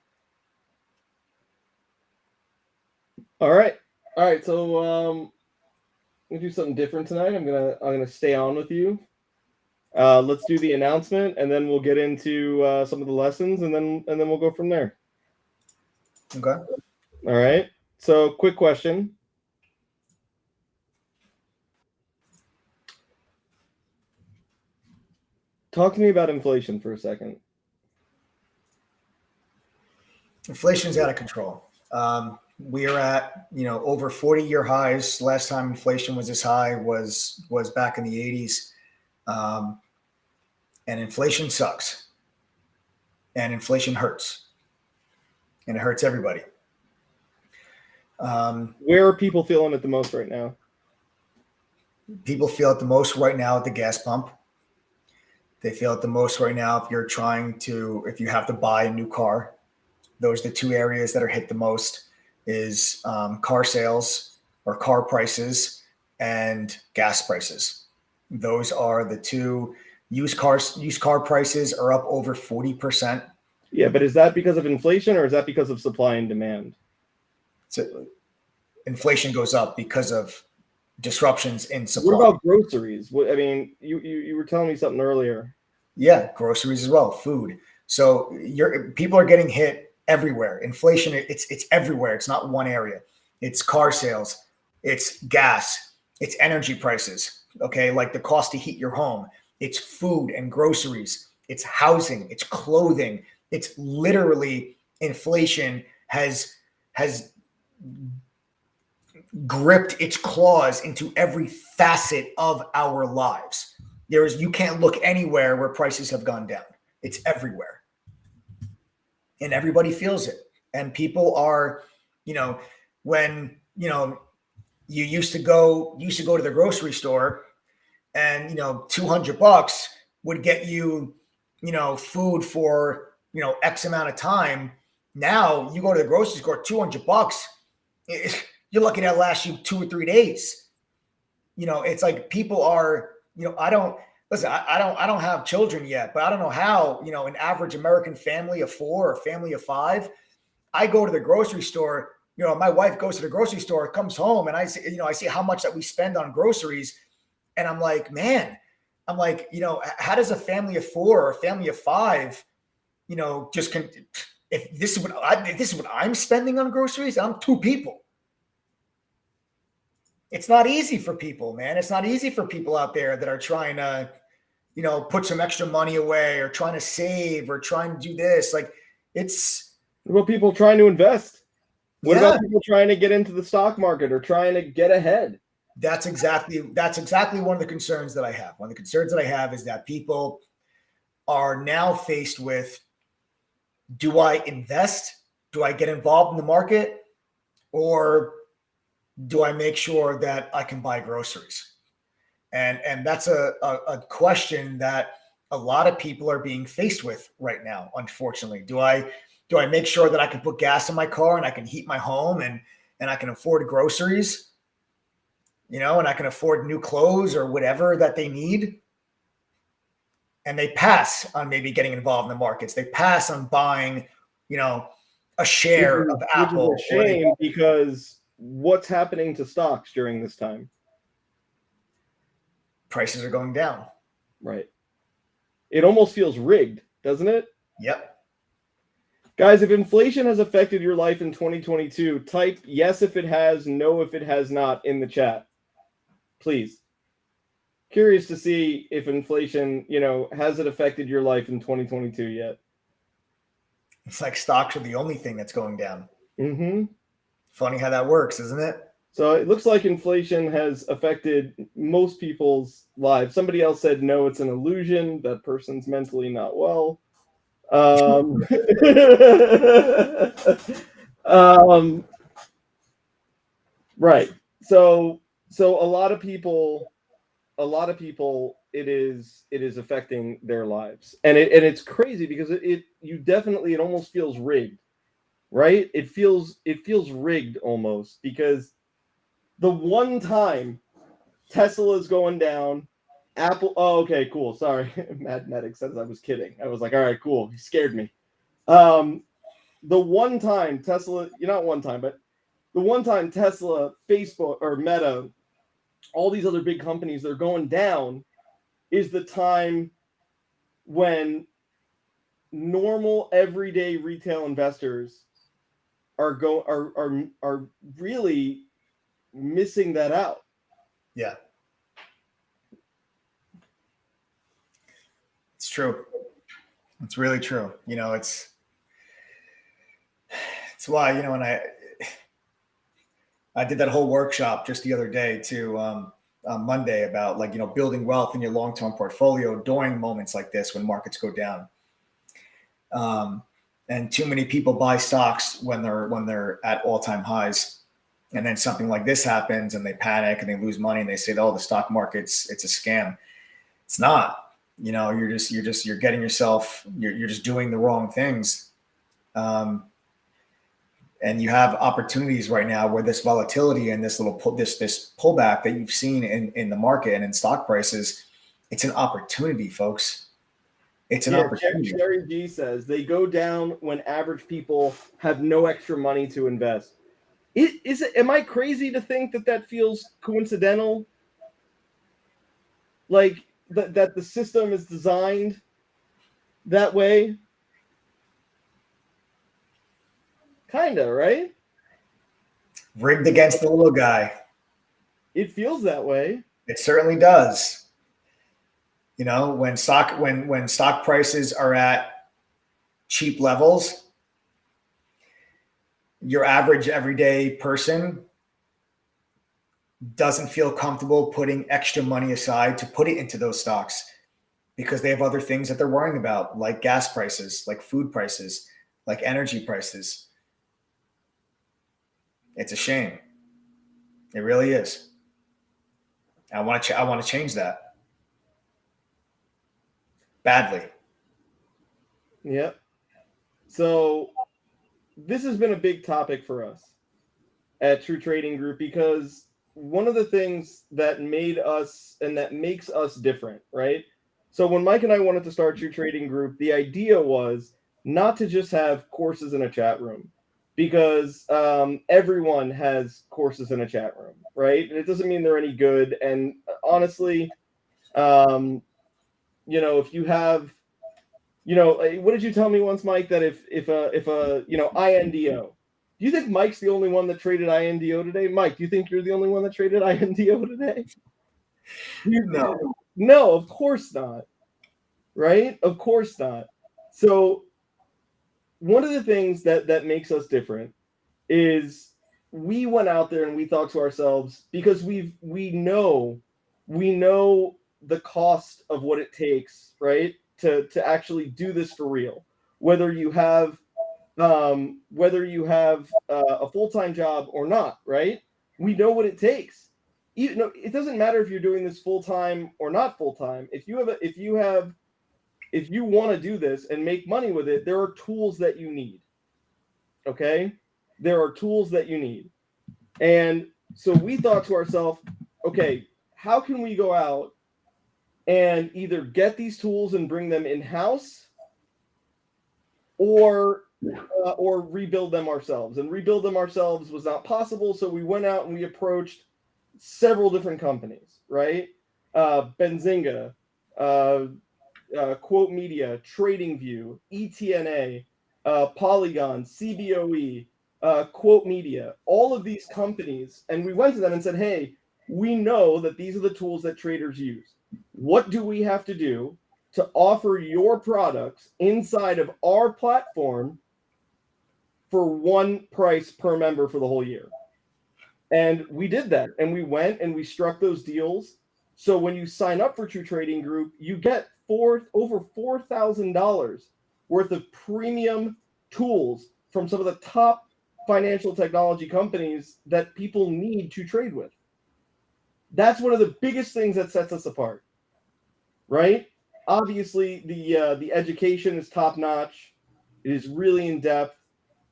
All right. So gonna do something different tonight. I'm gonna stay on with you. Let's do the announcement, and then we'll get into some of the lessons, and then we'll go from there. Okay. All right. So, quick question. Talk to me about inflation for a second. Inflation's out of control. We are at over 40-year highs. Last time inflation was this high was back in the 80s, and inflation sucks, and inflation hurts, and it hurts everybody. Where are people feeling it the most right now? People feel it the most right now at the gas pump. They feel it the most right now if you have to buy a new car. Those are the two areas that are hit the most is car sales or car prices and gas prices. Those are the two. Used car prices are up over 40%. Yeah, but is that because of inflation or is that because of supply and demand? So inflation goes up because of disruptions in supply. What about groceries? I mean, you were telling me something earlier. Yeah, groceries as well, food. So people are getting hit everywhere. Inflation, it's everywhere. It's not one area. It's car sales, it's gas, it's energy prices. Okay, like the cost to heat your home. It's food and groceries. It's housing. It's clothing. It's literally inflation has gripped its claws into every facet of our lives. You can't look anywhere where prices have gone down. It's everywhere. And everybody feels it. And people are, when, you used to go to the grocery store and, $200 would get you, food for, X amount of time. Now you go to the grocery store, $200, you're lucky that lasts you 2 or 3 days. It's like people are, I don't have children yet, but I don't know how, an average American family of 4 or family of 5, I go to the grocery store, my wife goes to the grocery store, comes home, and I see how much that we spend on groceries. And I'm like, man, how does a family of 4 or a family of 5, if this is what I'm spending on groceries, I'm 2 people. It's not easy for people, man. It's not easy for people out there that are trying to, put some extra money away or trying to save or trying to do this. Like it's. What about people trying to invest? What about people trying to get into the stock market or trying to get ahead? That's exactly one of the concerns that I have. One of the concerns that I have is that people are now faced with, do I invest? Do I get involved in the market? Or do I make sure that I can buy groceries? And that's a question that a lot of people are being faced with right now, unfortunately. Do I make sure that I can put gas in my car and I can heat my home and I can afford groceries, and I can afford new clothes or whatever that they need? And they pass on maybe getting involved in the markets. They pass on buying, a share of Apple. Which is a shame because what's happening to stocks during this time? Prices are going down. Right. It almost feels rigged, doesn't it? Yep. Guys, if inflation has affected your life in 2022, type yes if it has, no if it has not in the chat. Please. Curious to see if inflation, has it affected your life in 2022 yet? It's like stocks are the only thing that's going down. Mm-hmm. Funny how that works, isn't it? So it looks like inflation has affected most people's lives. Somebody else said, no, it's an illusion. That person's mentally not well. Right. So a lot of people, it is affecting their lives, and it's crazy because it almost feels rigged, right? It feels rigged almost because the one time Tesla is going down, Apple. Oh, okay, cool. Sorry, Mad Medic says I was kidding. I was like, all right, cool. He scared me. The one time Tesla, not one time, but the one time Tesla, Facebook, or Meta all these other big companies, they're going down, is the time when normal everyday retail investors are really missing that out. Yeah. It's true. It's really true. You know, it's why, you know, when I did that whole workshop just the other day too, on Monday, about, like, you know, building wealth in your long-term portfolio during moments like this when markets go down. And too many people buy stocks when they're at all-time highs, and then something like this happens and they panic and they lose money and they say, "Oh, the stock market's it's a scam." It's not. You know, you're getting yourself, you're just doing the wrong things. And you have opportunities right now where this volatility and this this pullback that you've seen in the market and in stock prices, it's an opportunity, folks. It's an opportunity. Jerry G says they go down when average people have no extra money to invest. Am I crazy to think that feels coincidental? Like that the system is designed that way? Kinda, right? Rigged against the little guy. It feels that way. It certainly does. You know, when stock prices are at cheap levels, your average everyday person doesn't feel comfortable putting extra money aside to put it into those stocks because they have other things that they're worrying about, like gas prices, like food prices, like energy prices. It's a shame. It really is. I want to change that badly. Yep. So this has been a big topic for us at True Trading Group, because one of the things that made us and that makes us different, right? So when Mike and I wanted to start True Trading Group, the idea was not to just have courses in a chat room, because everyone has courses in a chat room, right? And it doesn't mean they're any good. And honestly, you know, if you have, you know, what did you tell me once, Mike, that if a you know, INDO, do you think Mike's the only one that traded INDO today? Mike, do you think you're the only one that traded INDO today? No. No, of course not. Right? Of course not. So one of the things that makes us different is we went out there and we thought to ourselves, because we know the cost of what it takes, right, to actually do this for real. Whether you have a full-time job or not, right? We know what it takes. You know, it doesn't matter if you're doing this full-time or not full-time. If you want to do this and make money with it, there are tools that you need. Okay? There are tools that you need. And so we thought to ourselves, okay, how can we go out and either get these tools and bring them in-house, or rebuild them ourselves? And rebuild them ourselves was not possible, so we went out and we approached several different companies, right? Benzinga, Quote Media, TradingView, ETNA, Polygon, CBOE, Quote Media, all of these companies. And we went to them and said, hey, we know that these are the tools that traders use. What do we have to do to offer your products inside of our platform for one price per member for the whole year? And we did that. And we went and we struck those deals. So when you sign up for True Trading Group, you get over $4,000 worth of premium tools from some of the top financial technology companies that people need to trade with. That's one of the biggest things that sets us apart, right? Obviously, the education is top notch. It is really in depth.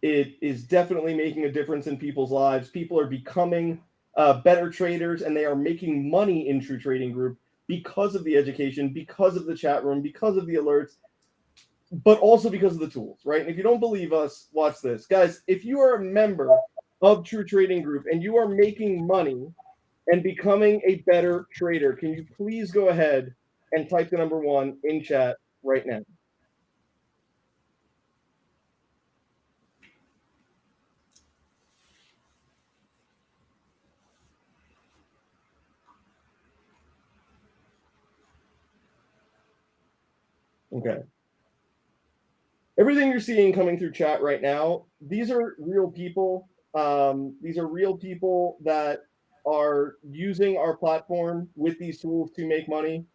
It is definitely making a difference in people's lives. People are becoming better traders, and they are making money in True Trading Group because of the education, because of the chat room, because of the alerts, but also because of the tools, right? And if you don't believe us, watch this. Guys, if you are a member of True Trading Group and you are making money and becoming a better trader. Can you please go ahead and type the number 1 in chat right now? Okay. Everything you're seeing coming through chat right now, these are real people. These are real people that are using our platform with these tools to make money.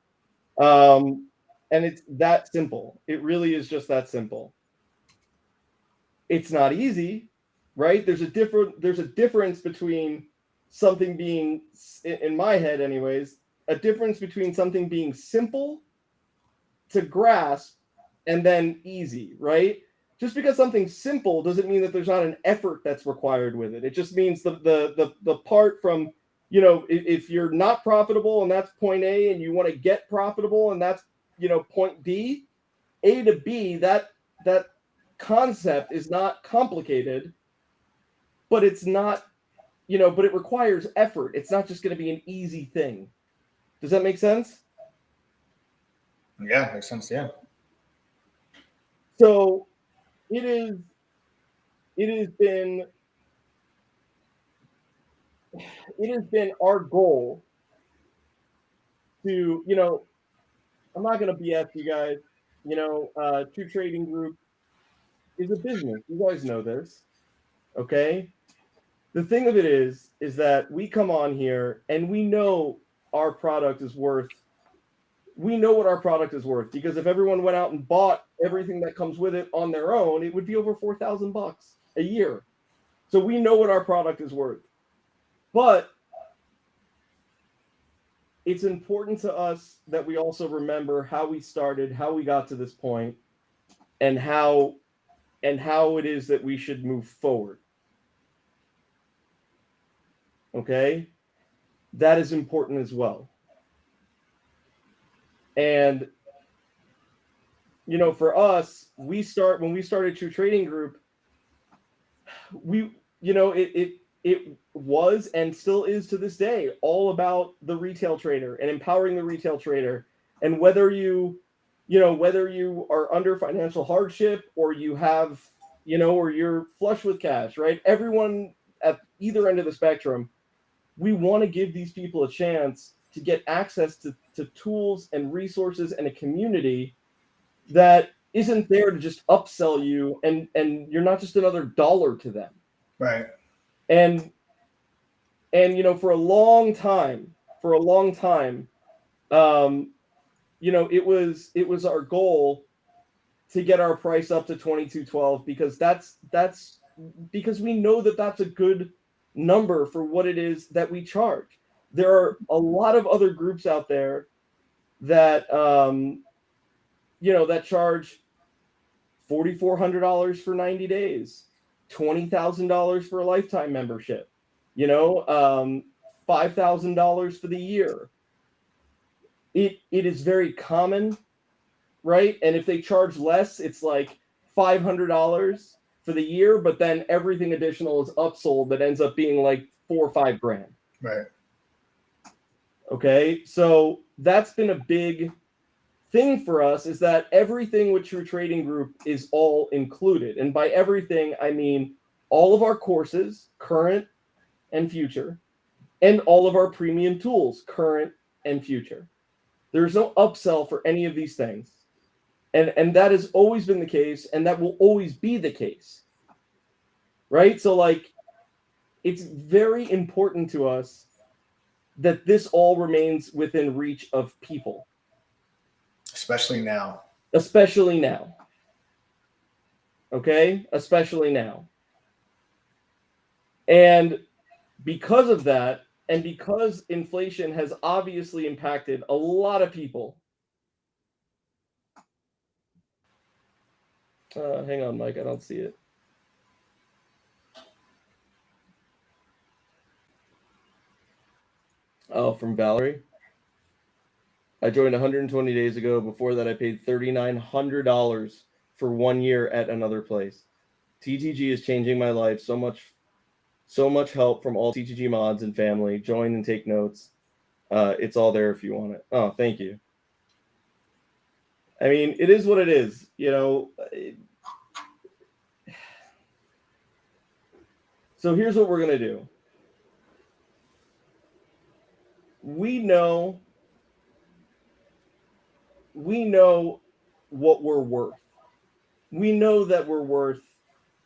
And it's that simple. It really is just that simple. It's not easy, right? There's a difference between something being, in my head anyways, a difference between something being simple to grasp and then easy, right? Just because something's simple doesn't mean that there's not an effort that's required with it. It just means the part from, if you're not profitable and that's point A, and you want to get profitable and that's, point B, A to B, that concept is not complicated, but it's not, but it requires effort. It's not just going to be an easy thing. Does that make sense? Yeah, makes sense. Yeah. So it has been our goal to, I'm not going to BS you guys, True Trading Group is a business. You guys know this, okay? The thing of it is that we come on here and we know our product is worth, we know what our product is worth, because if everyone went out and bought everything that comes with it on their own, it would be over $4,000 a year. So we know what our product is worth. But it's important to us that we also remember how we started, how we got to this point, and how it is that we should move forward. Okay? That is important as well. And for us, when we started True Trading Group, it was and still is to this day all about the retail trader and empowering the retail trader. And whether you are under financial hardship, or you have, or you're flush with cash, right? Everyone at either end of the spectrum, we want to give these people a chance to get access to tools and resources and a community that isn't there to just upsell you, and you're not just another dollar to them. Right. And for a long time, it was our goal to get our price up to $22.12, because because we know that that's a good number for what it is that we charge. There are a lot of other groups out there that that charge $4,400 for 90 days, $20,000 for a lifetime membership, $5,000 for the year. It is very common, right? And if they charge less, it's like $500 for the year, but then everything additional is upsold that ends up being like $4 or $5 grand. Right. Okay, so that's been a big thing for us, is that everything with True Trading Group is all included. And by everything, I mean all of our courses, current and future, and all of our premium tools, current and future. There's no upsell for any of these things. And that has always been the case, and that will always be the case. Right? So it's very important to us that this all remains within reach of people. Especially now. Okay? Especially now. And because of that, and because inflation has obviously impacted a lot of people. Hang on, Mike, I don't see it. Oh, from Valerie. I joined 120 days ago. Before that, I paid $3,900 for 1 year at another place. TTG is changing my life so much So much help from all TTG mods and family. Join and take notes. It's all there if you want it. Oh, thank you. I mean, it is what it is, you know. So here's what we're going to do. We know what we're worth. We know that we're worth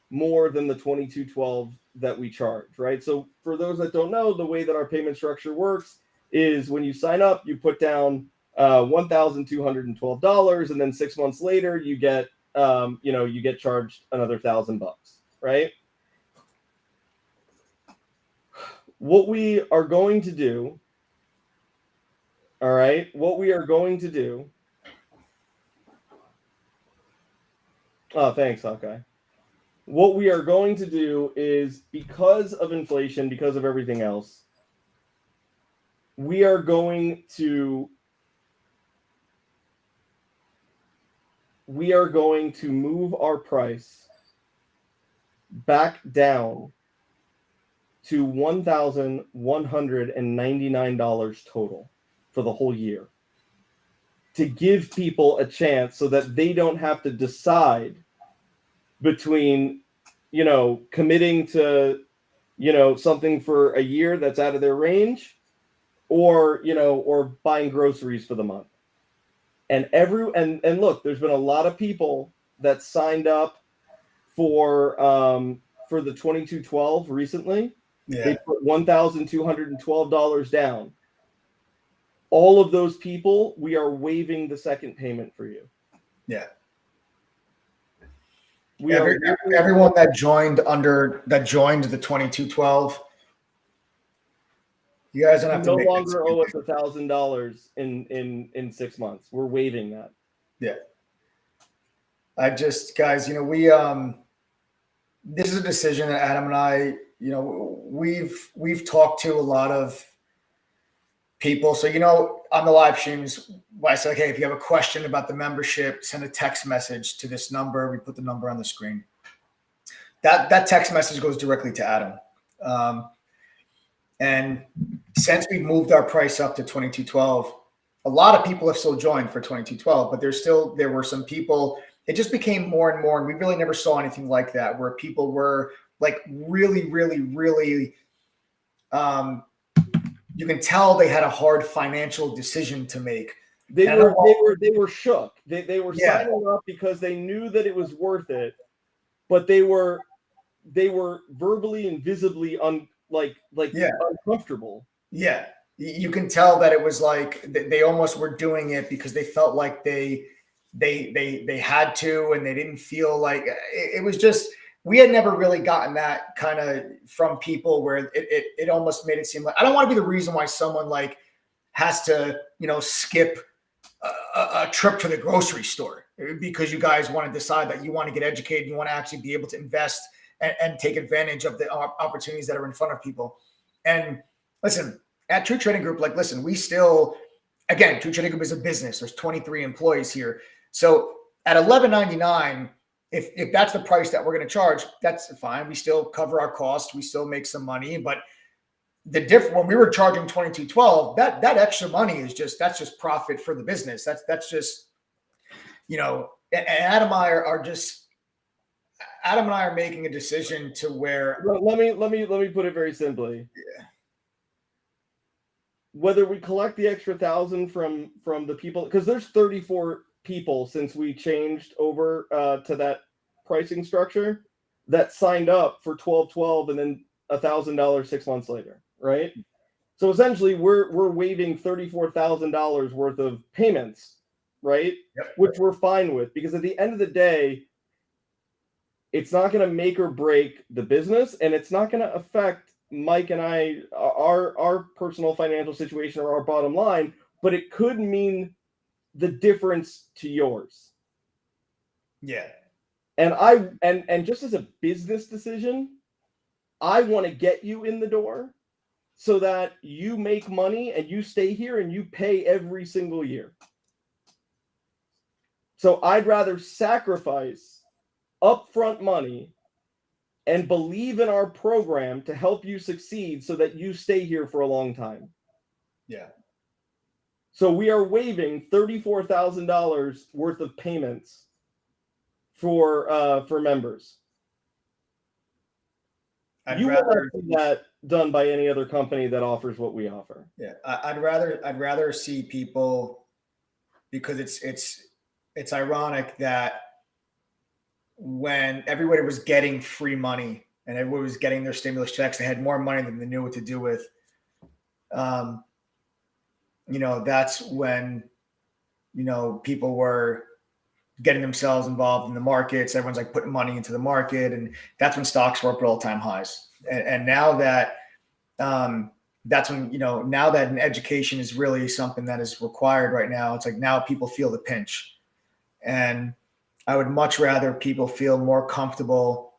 more than the $22.12 that we charge, right? So for those that don't know, the way that our payment structure works is when you sign up, you put down $1,212, and then 6 months later, you get you get charged another $1,000, right? What we are going to do, all right, what we are going to do. Oh, thanks, Hawkeye. What we are going to do is, because of inflation, because of everything else, we are going to move our price back down to $1,199 total for the whole year, to give people a chance so that they don't have to decide between, committing to, something for a year that's out of their range, or buying groceries for the month. And look, there's been a lot of people that signed up for the 2212 recently. Yeah. They put $1,212 down. All of those people, we are waiving the second payment for you. Yeah. Everyone that joined the 2212, you guys don't have to no longer owe us $1,000 in 6 months. We're waiving that. Yeah. Guys, we this is a decision that Adam and I, we've talked to a lot of people. So, on the live streams, I said, okay, if you have a question about the membership, send a text message to this number. We put the number on the screen. That text message goes directly to Adam. And since we moved our price up to 2212, a lot of people have still joined for 2212, but there were some people, it just became more and more, and we really never saw anything like that, where people were like really, really, really, you can tell they had a hard financial decision to make. They were shook. They were signing up because they knew that it was worth it, but they were verbally and visibly uncomfortable. Yeah, you can tell that it was like they almost were doing it because they felt like they had to, and they didn't feel like it was just. We had never really gotten that kind of from people where it almost made it seem like I don't want to be the reason why someone like has to, skip a trip to the grocery store because you guys want to decide that you want to get educated, you want to actually be able to invest and take advantage of the opportunities that are in front of people. And listen, at True Trading Group, we still, again, True Trading Group is a business. There's 23 employees here. So at $11.99, if that's the price that we're going to charge, that's fine. We still cover our costs. We still make some money. But when we were charging $22.12, that extra money is that's just profit for the business. That's just, and Adam and I are making a decision to where. Let me put it very simply. Yeah. Whether we collect the extra 1,000 from the people, because there's 34 people since we changed over to that pricing structure that signed up for $12.12 and then $1,000 6 months later, right? So essentially, we're waiving $34,000 worth of payments, right? Yep. Which we're fine with, because at the end of the day, it's not going to make or break the business, and it's not going to affect Mike and I, our personal financial situation or our bottom line, but it could mean the difference to yours. Yeah. And just as a business decision, I want to get you in the door so that you make money and you stay here and you pay every single year. So I'd rather sacrifice upfront money and believe in our program to help you succeed so that you stay here for a long time. Yeah. So we are waiving $34,000 worth of payments for members. You will not see that done by any other company that offers what we offer. Yeah, I'd rather see people, because it's ironic that when everybody was getting free money and everybody was getting their stimulus checks, they had more money than they knew what to do with. That's when, people were getting themselves involved in the markets. Everyone's like putting money into the market, and that's when stocks were up at all-time highs. And now that, that's when, now that an education is really something that is required right now, it's like now people feel the pinch. And I would much rather people feel more comfortable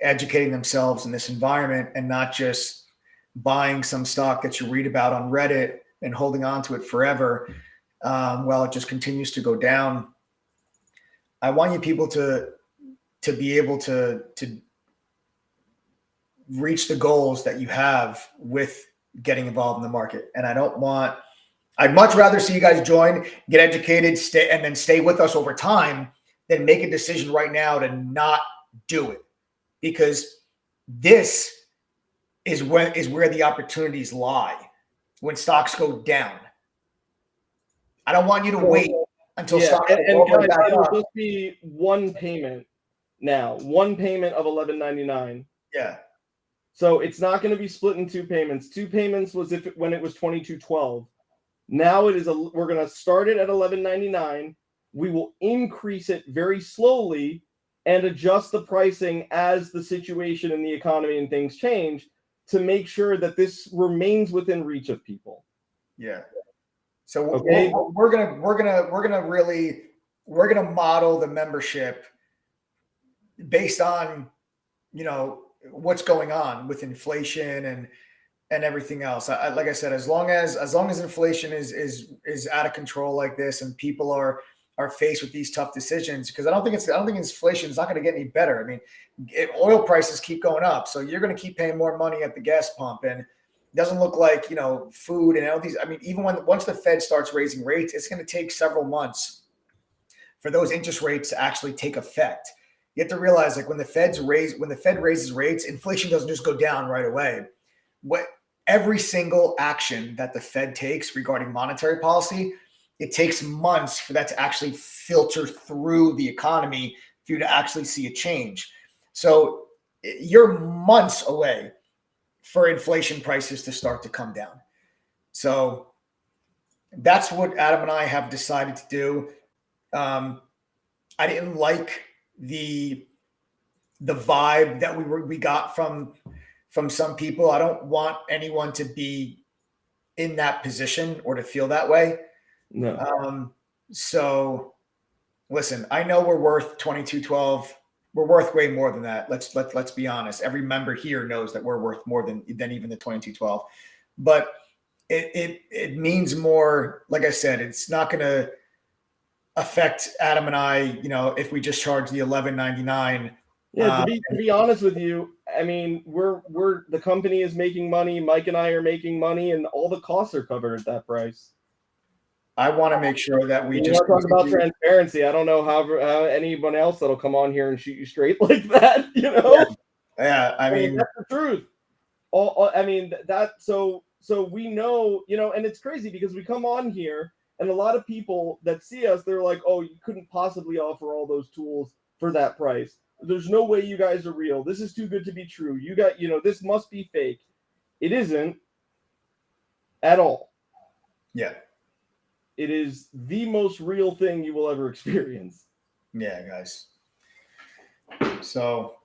educating themselves in this environment and not just buying some stock that you read about on Reddit and holding on to it forever while it just continues to go down. I want you people to be able to reach the goals that you have with getting involved in the market. And I'd much rather see you guys join, get educated, and then stay with us over time than make a decision right now to not do it. Because this is where the opportunities lie when stocks go down. I don't want you to wait until stocks go guys, back it'll up. just be one payment now, one payment of $11.99. Yeah. So it's not going to be split in two payments. Two payments was when it was $22.12. Now we're going to start it at $11.99. We will increase it very slowly and adjust the pricing as the situation in the economy and things change to make sure that this remains within reach of people. Yeah. So we're gonna model the membership based on what's going on with inflation and everything else. Like I said, as long as inflation is out of control like this, and people are faced with these tough decisions, because I don't think inflation is not going to get any better. I mean, oil prices keep going up, so you're going to keep paying more money at the gas pump, and it doesn't look like food and all these. I mean, even once the Fed starts raising rates, it's going to take several months for those interest rates to actually take effect. You have to realize, like, when the Fed raises rates, inflation doesn't just go down right away. Every single action that the Fed takes regarding monetary policy, it takes months for that to actually filter through the economy for you to actually see a change. So you're months away for inflation prices to start to come down. So that's what Adam and I have decided to do. I didn't like the vibe that we got from some people. I don't want anyone to be in that position or to feel that way. No. So listen, I know we're worth $22.12. We're worth way more than that. Let's be honest. Every member here knows that we're worth more than even the $22.12. But it means more. Like I said, it's not going to affect Adam and I, if we just charge the $11.99. Yeah, to be honest with you, I mean, we're the company is making money. Mike and I are making money, and all the costs are covered at that price. I want to make sure that we just talk about transparency. I don't know how anyone else that'll come on here and shoot you straight like that. Yeah, I mean that's the truth. So we know, and it's crazy because we come on here, and a lot of people that see us, they're like, "Oh, you couldn't possibly offer all those tools for that price. There's no way you guys are real. This is too good to be true. You got, this must be fake." It isn't at all. Yeah. It is the most real thing you will ever experience. Yeah, guys. So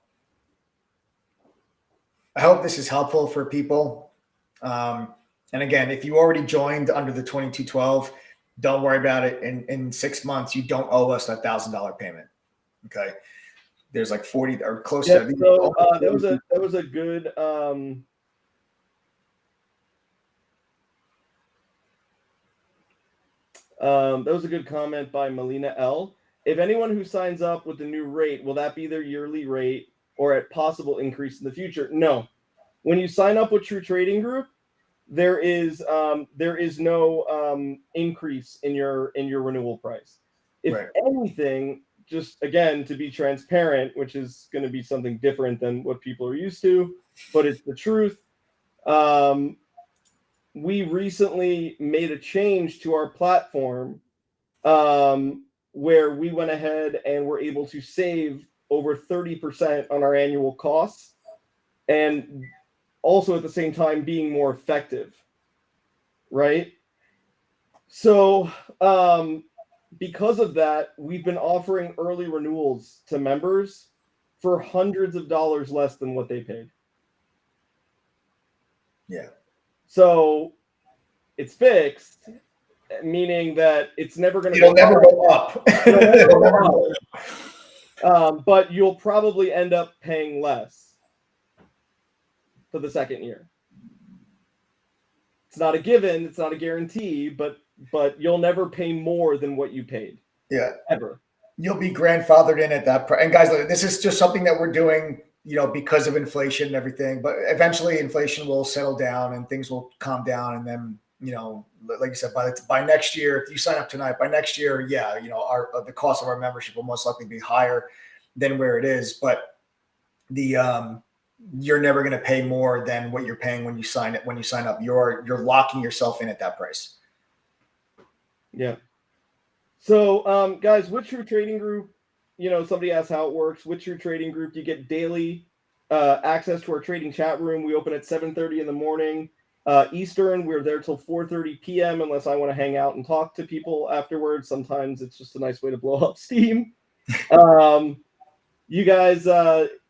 I hope this is helpful for people. And again, if you already joined under the 2212, don't worry about it. In 6 months, you don't owe us that $1,000 payment. Okay. There's like 40 or close to. So that was a good. That was a good comment by Melina L. If anyone who signs up with the new rate, will that be their yearly rate, or at possible increase in the future. No. When you sign up with True Trading Group, there is no increase in your renewal price. If anything, just again to be transparent, which is going to be something different than what people are used to, but it's the truth. We recently made a change to our platform where we went ahead and were able to save over 30% on our annual costs, and also at the same time being more effective, right? So because of that, we've been offering early renewals to members for hundreds of dollars less than what they paid. Yeah. So it's fixed, meaning that it's never going to It'll never go up. It'll never go up. But you'll probably end up paying less for the second year. It's not a given, it's not a guarantee, but you'll never pay more than what you paid. Yeah. Ever. You'll be grandfathered in at that price. And guys, this is just something that we're doing, because of inflation and everything. But eventually inflation will settle down and things will calm down. And then, like you said, by next year, if you sign up tonight, by next year, the cost of our membership will most likely be higher than where it is. But you're never going to pay more than what you're paying when you sign up. You're locking yourself in at that price. Yeah. So, guys, with True Trading Group, somebody asked how it works. With True Trading Group, you get daily access to our trading chat room. We open at 7:30 in the morning Eastern. We're there till 4:30 p.m. unless I want to hang out and talk to people afterwards. Sometimes it's just a nice way to blow up steam. You guys,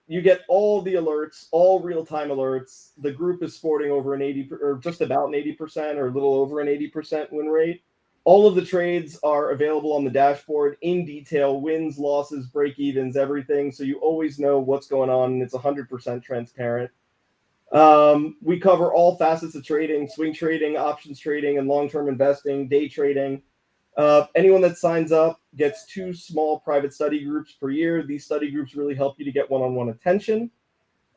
you get all the alerts, all real-time alerts. The group is sporting over an 80 or just about an 80% or a little over an 80% win rate. All of the trades are available on the dashboard in detail, wins, losses, break-evens, everything. So you always know what's going on, and it's 100% transparent. We cover all facets of trading: swing trading, options trading, and long-term investing, day trading. Anyone that signs up gets 2 small private study groups per year. These study groups really help you to get one-on-one attention.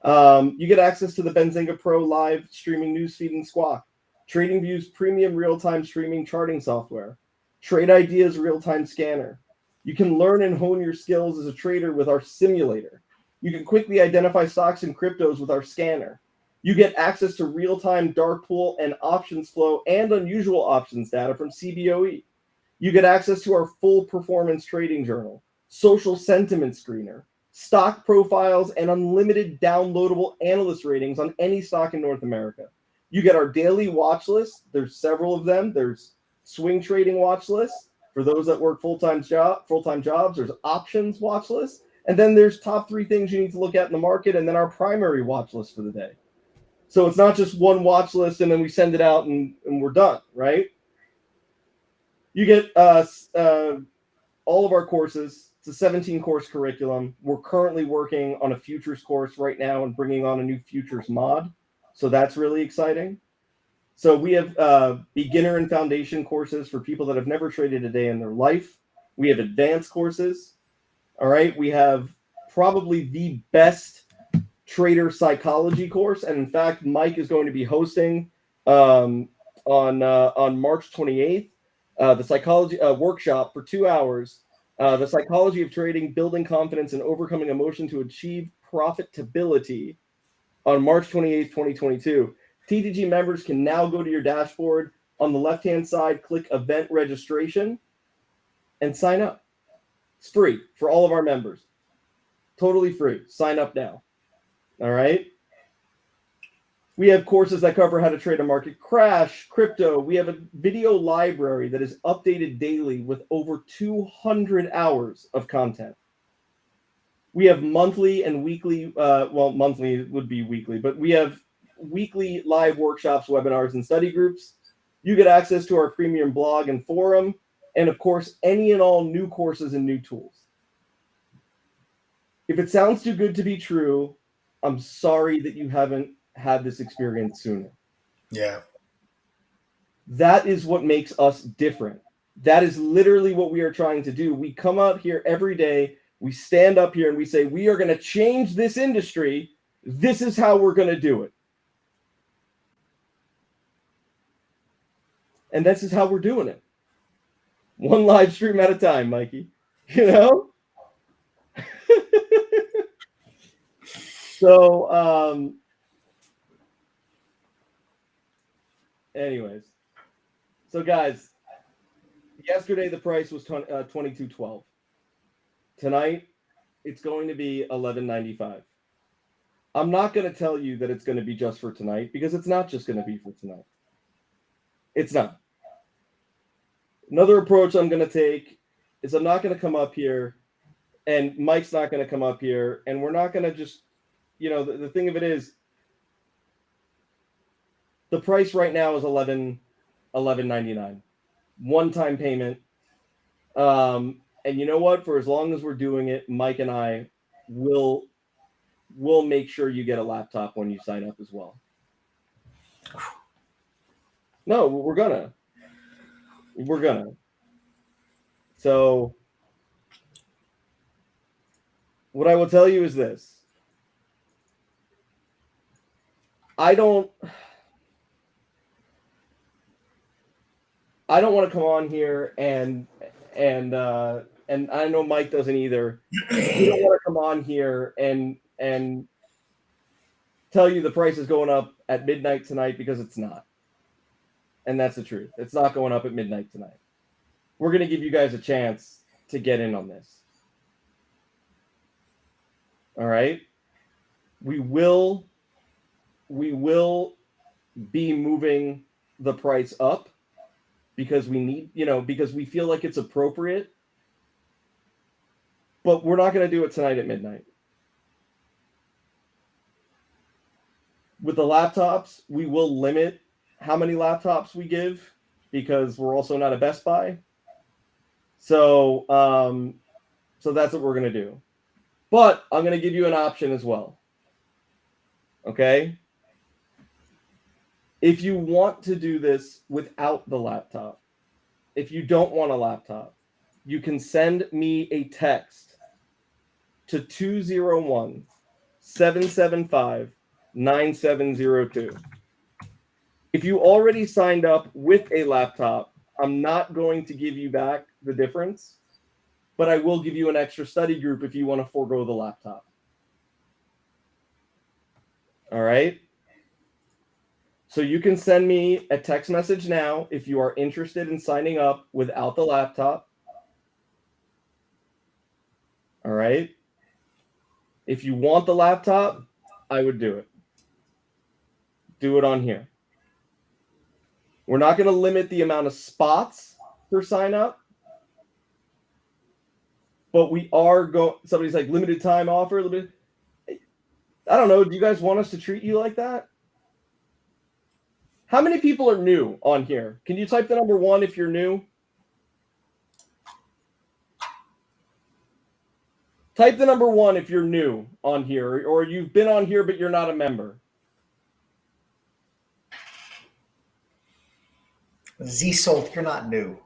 You get access to the Benzinga Pro live streaming newsfeed and Squawk. TradingView's premium real-time streaming charting software. Trade Ideas real-time scanner. You can learn and hone your skills as a trader with our simulator. You can quickly identify stocks and cryptos with our scanner. You get access to real-time dark pool and options flow and unusual options data from CBOE. You get access to our full performance trading journal, social sentiment screener, stock profiles, and unlimited downloadable analyst ratings on any stock in North America. You get our daily watch list. There's several of them. There's swing trading watch lists for those that work full-time jobs. There's options watch lists. And then there's top 3 things you need to look at in the market, and then our primary watch list for the day. So it's not just one watch list and then we send it out and we're done, right? You get all of our courses. It's a 17-course curriculum. We're currently working on a futures course right now and bringing on a new futures mod. So that's really exciting. So we have beginner and foundation courses for people that have never traded a day in their life. We have advanced courses. All right. We have probably the best trader psychology course. And in fact, Mike is going to be hosting on March 28th, the psychology workshop for 2 hours. The psychology of trading, building confidence, and overcoming emotion to achieve profitability on March 28th, 2022. TTG members can now go to your dashboard. On the left-hand side, click event registration and sign up. It's free for all of our members. Totally free. Sign up now. All right. We have courses that cover how to trade a market crash, crypto. We have a video library that is updated daily with over 200 hours of content. We have monthly and weekly, monthly would be weekly, but we have weekly live workshops, webinars, and study groups. You get access to our premium blog and forum, and of course, any and all new courses and new tools. If it sounds too good to be true, I'm sorry that you haven't had this experience sooner. Yeah. That is what makes us different. That is literally what we are trying to do. We come out here every day. We stand up here and we say, we are going to change this industry. This is how we're going to do it. And this is how we're doing it. One live stream at a time, Mikey. You know? So, anyways. So, guys, yesterday the price was $22.12. Tonight, it's going to be $11.95. I'm not going to tell you that it's going to be just for tonight, because it's not just going to be for tonight. It's not. Another approach I'm going to take is I'm not going to come up here, and Mike's not going to come up here, and we're not going to just, you know, the thing of it is, the price right now is $11.99, one-time payment. And you know what? For as long as we're doing it, Mike and I will make sure you get a laptop when you sign up as well. No, we're gonna. So what I will tell you is this. I don't want to come on here and I know Mike doesn't either. We don't want to come on here and tell you the price is going up at midnight tonight, because it's not. And that's the truth. It's not going up at midnight tonight. We're going to give you guys a chance to get in on this. All right? We will be moving the price up because we need, you know, because we feel like it's appropriate. But we're not going to do it tonight at midnight. With the laptops, we will limit how many laptops we give, because we're also not a Best Buy. So that's what we're going to do. But I'm going to give you an option as well. Okay? If you want to do this without the laptop, if you don't want a laptop, you can send me a text to 201-775-9702. If you already signed up with a laptop, I'm not going to give you back the difference, but I will give you an extra study group if you want to forego the laptop. All right? So you can send me a text message now if you are interested in signing up without the laptop. All right? If you want the laptop, I would do it. Do it on here. We're not going to limit the amount of spots for sign up, but we are going. Somebody's like, limited time offer. I don't know. Do you guys want us to treat you like that? How many people are new on here? Can you type the number 1 if you're new? Type the number 1 if you're new on here, or you've been on here but you're not a member. Z-Solt, you're not new.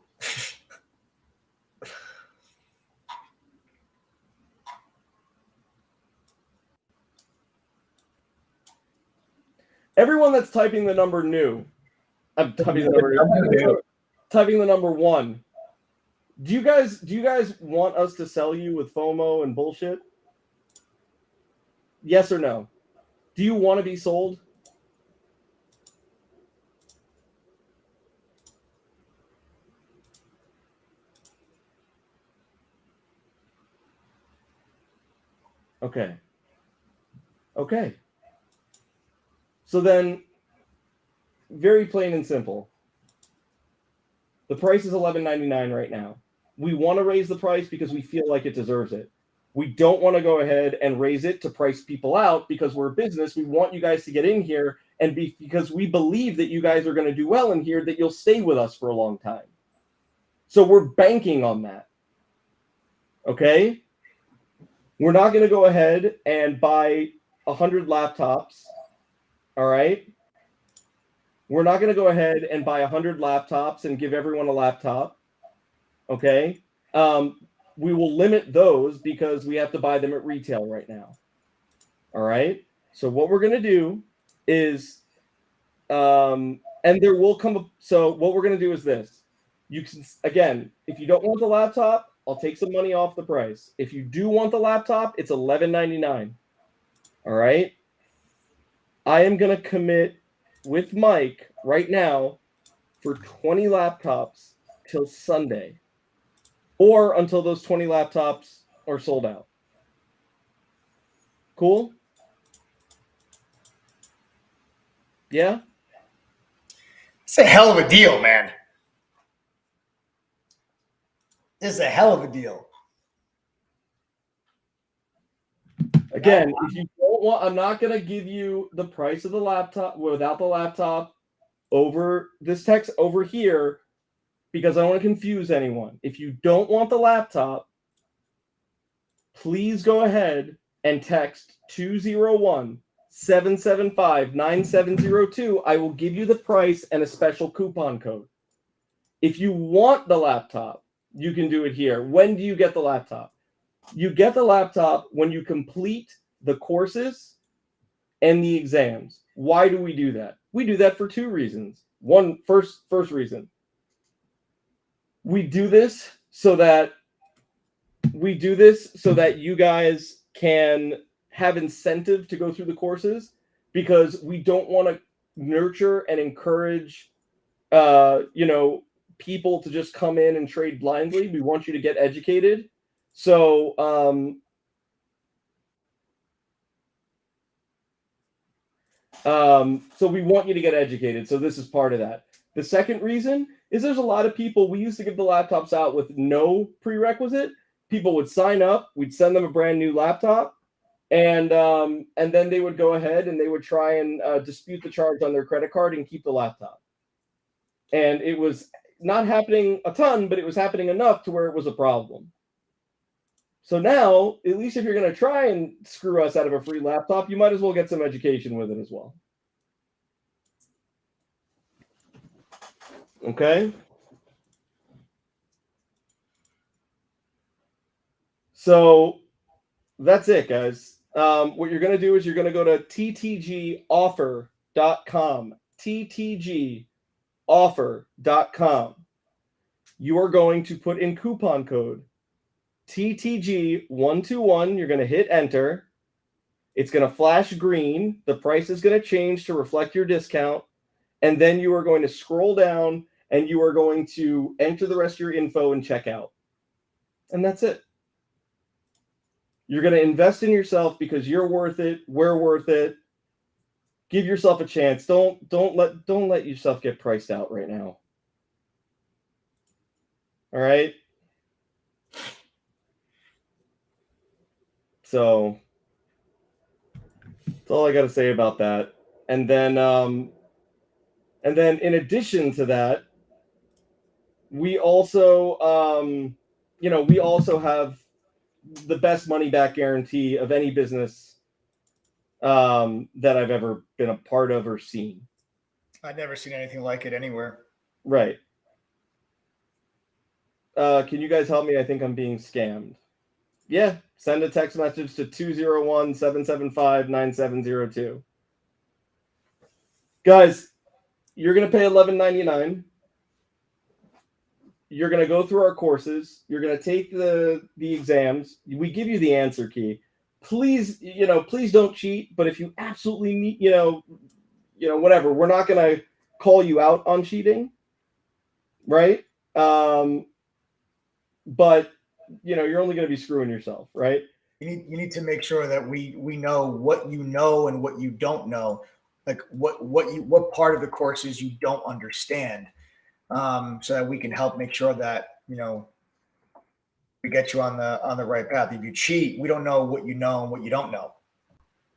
Everyone that's typing the number new, I'm typing the number 1. Do you guys want us to sell you with FOMO and bullshit? Yes or no? Do you want to be sold? Okay. So then, very plain and simple. The price is $11.99 right now. We want to raise the price because we feel like it deserves it. We don't want to go ahead and raise it to price people out because we're a business. We want you guys to get in here and because we believe that you guys are going to do well in here, that you'll stay with us for a long time. So we're banking on that. Okay? We're not going to go ahead and buy 100 laptops. All right? We're not going to go ahead and buy 100 laptops and give everyone a laptop. Okay? we will limit those because we have to buy them at retail right now. All right. So what we're going to do is, and there will come. So what we're going to do is this. You can, again, if you don't want the laptop, I'll take some money off the price. If you do want the laptop, it's $11.99. All right. I am going to commit with Mike right now for 20 laptops till Sunday, or until those 20 laptops are sold out. Cool? Yeah? It's a hell of a deal, man. This is a hell of a deal. Again, if you don't want, I'm not going to give you the price of the laptop without the laptop over this text over here because I don't want to confuse anyone. If you don't want the laptop, please go ahead and text 201-775-9702. I will give you the price and a special coupon code. If you want the laptop, you can do it here. When do you get the laptop? You get the laptop when you complete the courses and the exams. Why do we do that? We do that for two reasons. First reason. We do this so that you guys can have incentive to go through the courses, because we don't want to nurture and encourage people to just come in and trade blindly. We want you to get educated. So we want you to get educated. So this is part of that. The second reason is there's a lot of people, we used to give the laptops out with no prerequisite. People would sign up, we'd send them a brand new laptop, and then they would go ahead and they would try and dispute the charge on their credit card and keep the laptop. And it was not happening a ton, but it was happening enough to where it was a problem. So now, at least if you're going to try and screw us out of a free laptop, you might as well get some education with it as well. Okay? So that's it, guys. What you're going to do is you're going to go to ttgoffer.com. ttgoffer.com. You are going to put in coupon code TTG121. You're going to hit enter. It's going to flash green. The price is going to change to reflect your discount. And then you are going to scroll down and you are going to enter the rest of your info and check out. And that's it. You're going to invest in yourself because you're worth it. We're worth it. Give yourself a chance. Don't let yourself get priced out right now. All right. So that's all I got to say about that. And then in addition to that, we also have the best money back guarantee of any business that I've ever been a part of or seen. I've never seen anything like it anywhere. Right. Can you guys help me? I think I'm being scammed. Yeah, send a text message to 201-775-9702. Guys, you're going to pay $11.99. You're going to go through our courses. You're going to take the exams. We give you the answer key. Please don't cheat. But if you absolutely need, whatever, we're not going to call you out on cheating, right? But you're only going to be screwing yourself, right? You need to make sure that we know what you know and what you don't know, like what part of the courses you don't understand, so that we can help make sure that we get you on the right path. If you cheat, we don't know what you know and what you don't know.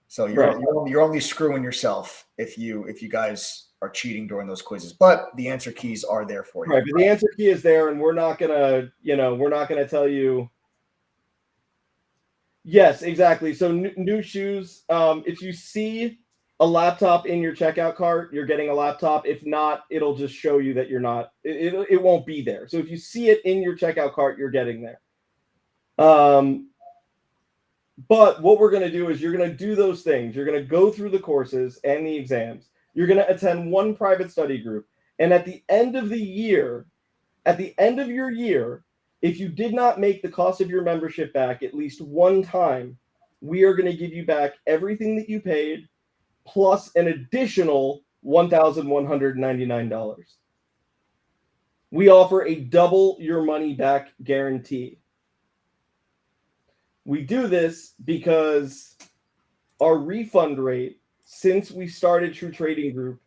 So you're only screwing yourself if you guys are cheating during those quizzes. But the answer keys are there for you. Right, but the answer key is there, and we're not gonna tell you. Yes, exactly. So new shoes. If you see a laptop in your checkout cart, you're getting a laptop. If not, it'll just show you that you're not. It won't be there. So if you see it in your checkout cart, you're getting there. But what we're going to do is you're going to do those things. You're going to go through the courses and the exams. You're going to attend one private study group. And at the end of the year, at the end of your year, if you did not make the cost of your membership back at least one time, we are going to give you back everything that you paid plus an additional $1,199. We offer a double your money back guarantee. We do this because our refund rate since we started True Trading Group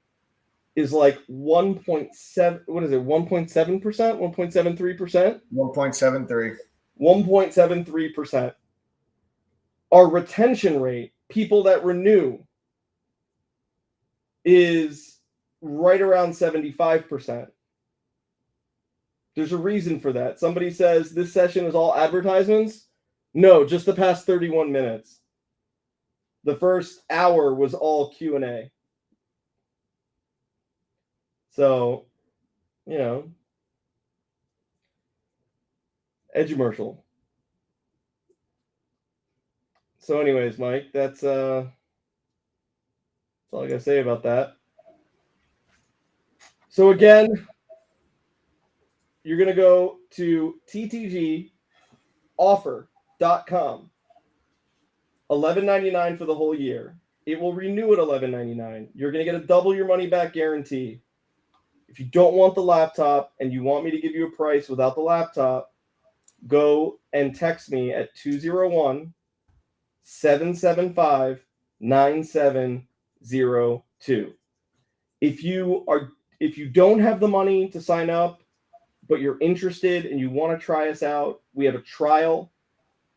is like 1.7, what is it, 1.7%, 1.73%? 1.73. 1.73%. Our retention rate, people that renew, is right around 75%. There's a reason for that. Somebody says this session is all advertisements. No, just the past 31 minutes. The first hour was all Q&A. So, you know, edumercial. So anyways, Mike, that's all I gotta say about that. So again, you're gonna go to ttgoffer.com. $11.99 for the whole year. It will renew at $11.99. You're gonna get a double your money back guarantee. If you don't want the laptop and you want me to give you a price without the laptop, go and text me at 201-775-9702. If you don't have the money to sign up, but you're interested and you want to try us out, we have a trial.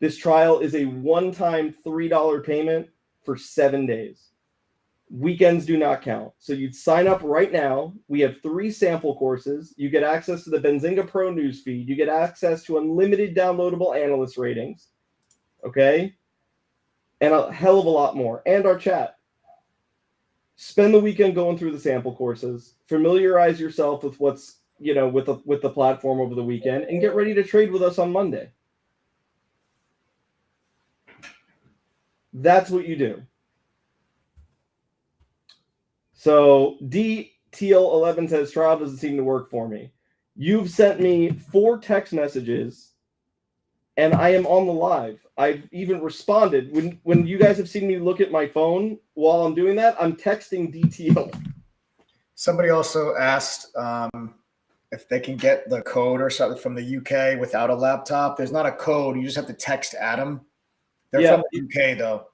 This trial is a one-time $3 payment for 7 days. Weekends do not count. So you'd sign up right now. We have 3 sample courses. You get access to the Benzinga Pro newsfeed. You get access to unlimited downloadable analyst ratings. Okay? And a hell of a lot more. And our chat. Spend the weekend going through the sample courses. Familiarize yourself with what's, with the platform over the weekend, and get ready to trade with us on Monday. That's what you do. So DTL11 says trial doesn't seem to work for me. You've sent me 4 text messages, and I am on the live. I've even responded. When you guys have seen me look at my phone while I'm doing that, I'm texting DTL. Somebody also asked if they can get the code or something from the UK without a laptop. There's not a code. You just have to text Adam. They're from the UK, though.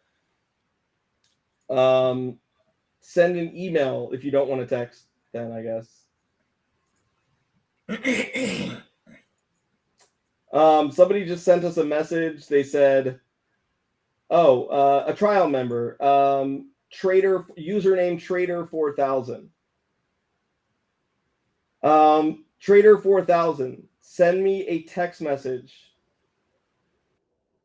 Send an email if you don't want to text, then, I guess. Somebody just sent us a message. They said, a trial member, trader, username trader4000. Trader4000, send me a text message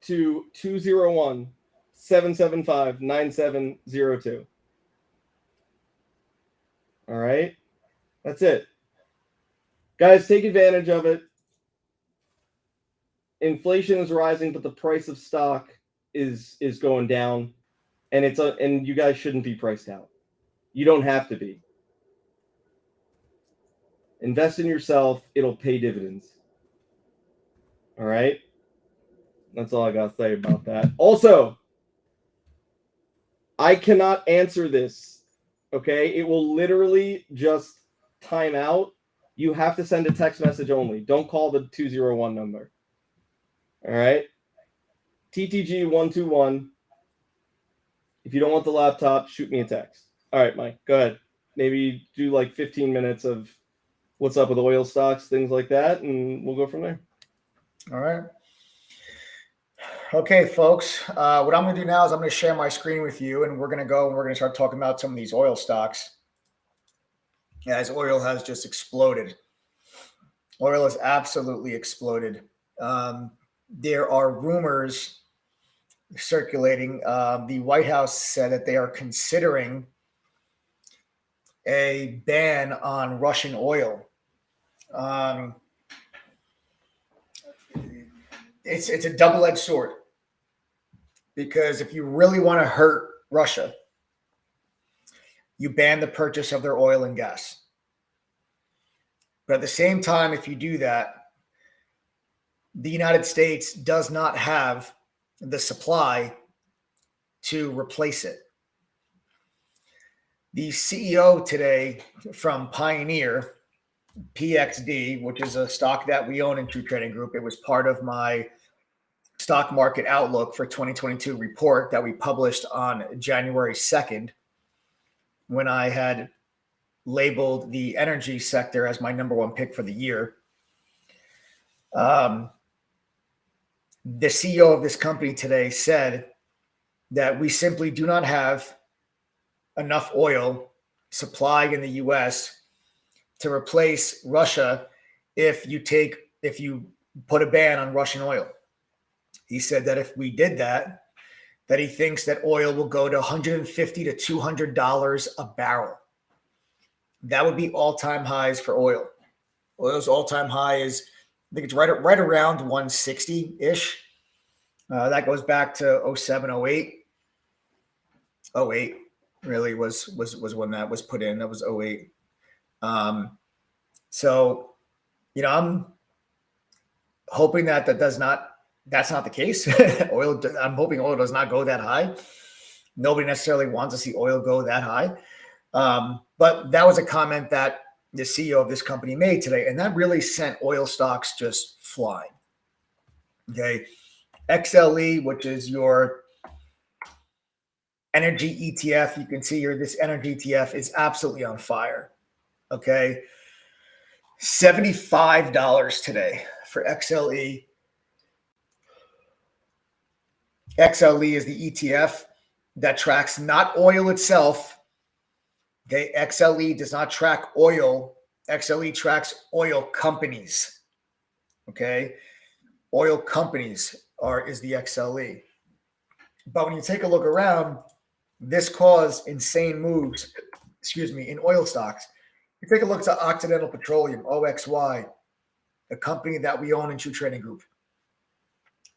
to 201-775-9702. All right, that's it. Guys, take advantage of it. Inflation is rising, but the price of stock is going down, and and you guys shouldn't be priced out. You don't have to be. Invest in yourself. It'll pay dividends. All right? That's all I got to say about that. Also, I cannot answer this, okay? It will literally just time out. You have to send a text message only. Don't call the 201 number. All right? TTG121. If you don't want the laptop, shoot me a text. All right, Mike, go ahead. Maybe do like 15 minutes of what's up with oil stocks, things like that, and we'll go from there. All right. Okay, folks. What I'm going to do now is I'm going to share my screen with you, and we're going to start talking about some of these oil stocks. As oil has just exploded. Oil has absolutely exploded. There are rumors circulating. The White House said that they are considering a ban on Russian oil. it's a double-edged sword, because if you really want to hurt Russia, you ban the purchase of their oil and gas. But at the same time, if you do that, the United States does not have the supply to replace it. The CEO today from Pioneer, PXD, which is a stock that we own in True Trading Group. It was part of my stock market outlook for 2022 report that we published on January 2nd, when I had labeled the energy sector as my number one pick for the year. The CEO of this company today said that we simply do not have enough oil supply in the US to replace Russia if you put a ban on Russian oil. He said that if we did that, that he thinks that oil will go to $150 to $200 a barrel. That would be all-time highs for oil. Oil's all-time high is, I think it's right around 160-ish. That goes back to 07, 08. 08 really was when that was put in. That was 08. So, I'm hoping that's not the case. I'm hoping oil does not go that high. Nobody necessarily wants to see oil go that high. But that was a comment that the CEO of this company made today, and that really sent oil stocks just flying. Okay. XLE, which is your energy ETF. You can see here, this energy ETF is absolutely on fire. Okay. $75 today for XLE. XLE is the ETF that tracks not oil itself. Okay. XLE does not track oil. XLE tracks oil companies. Okay. Oil companies is the XLE. But when you take a look around, this caused insane moves, in oil stocks. You take a look at Occidental Petroleum, OXY, a company that we own in True Trading Group.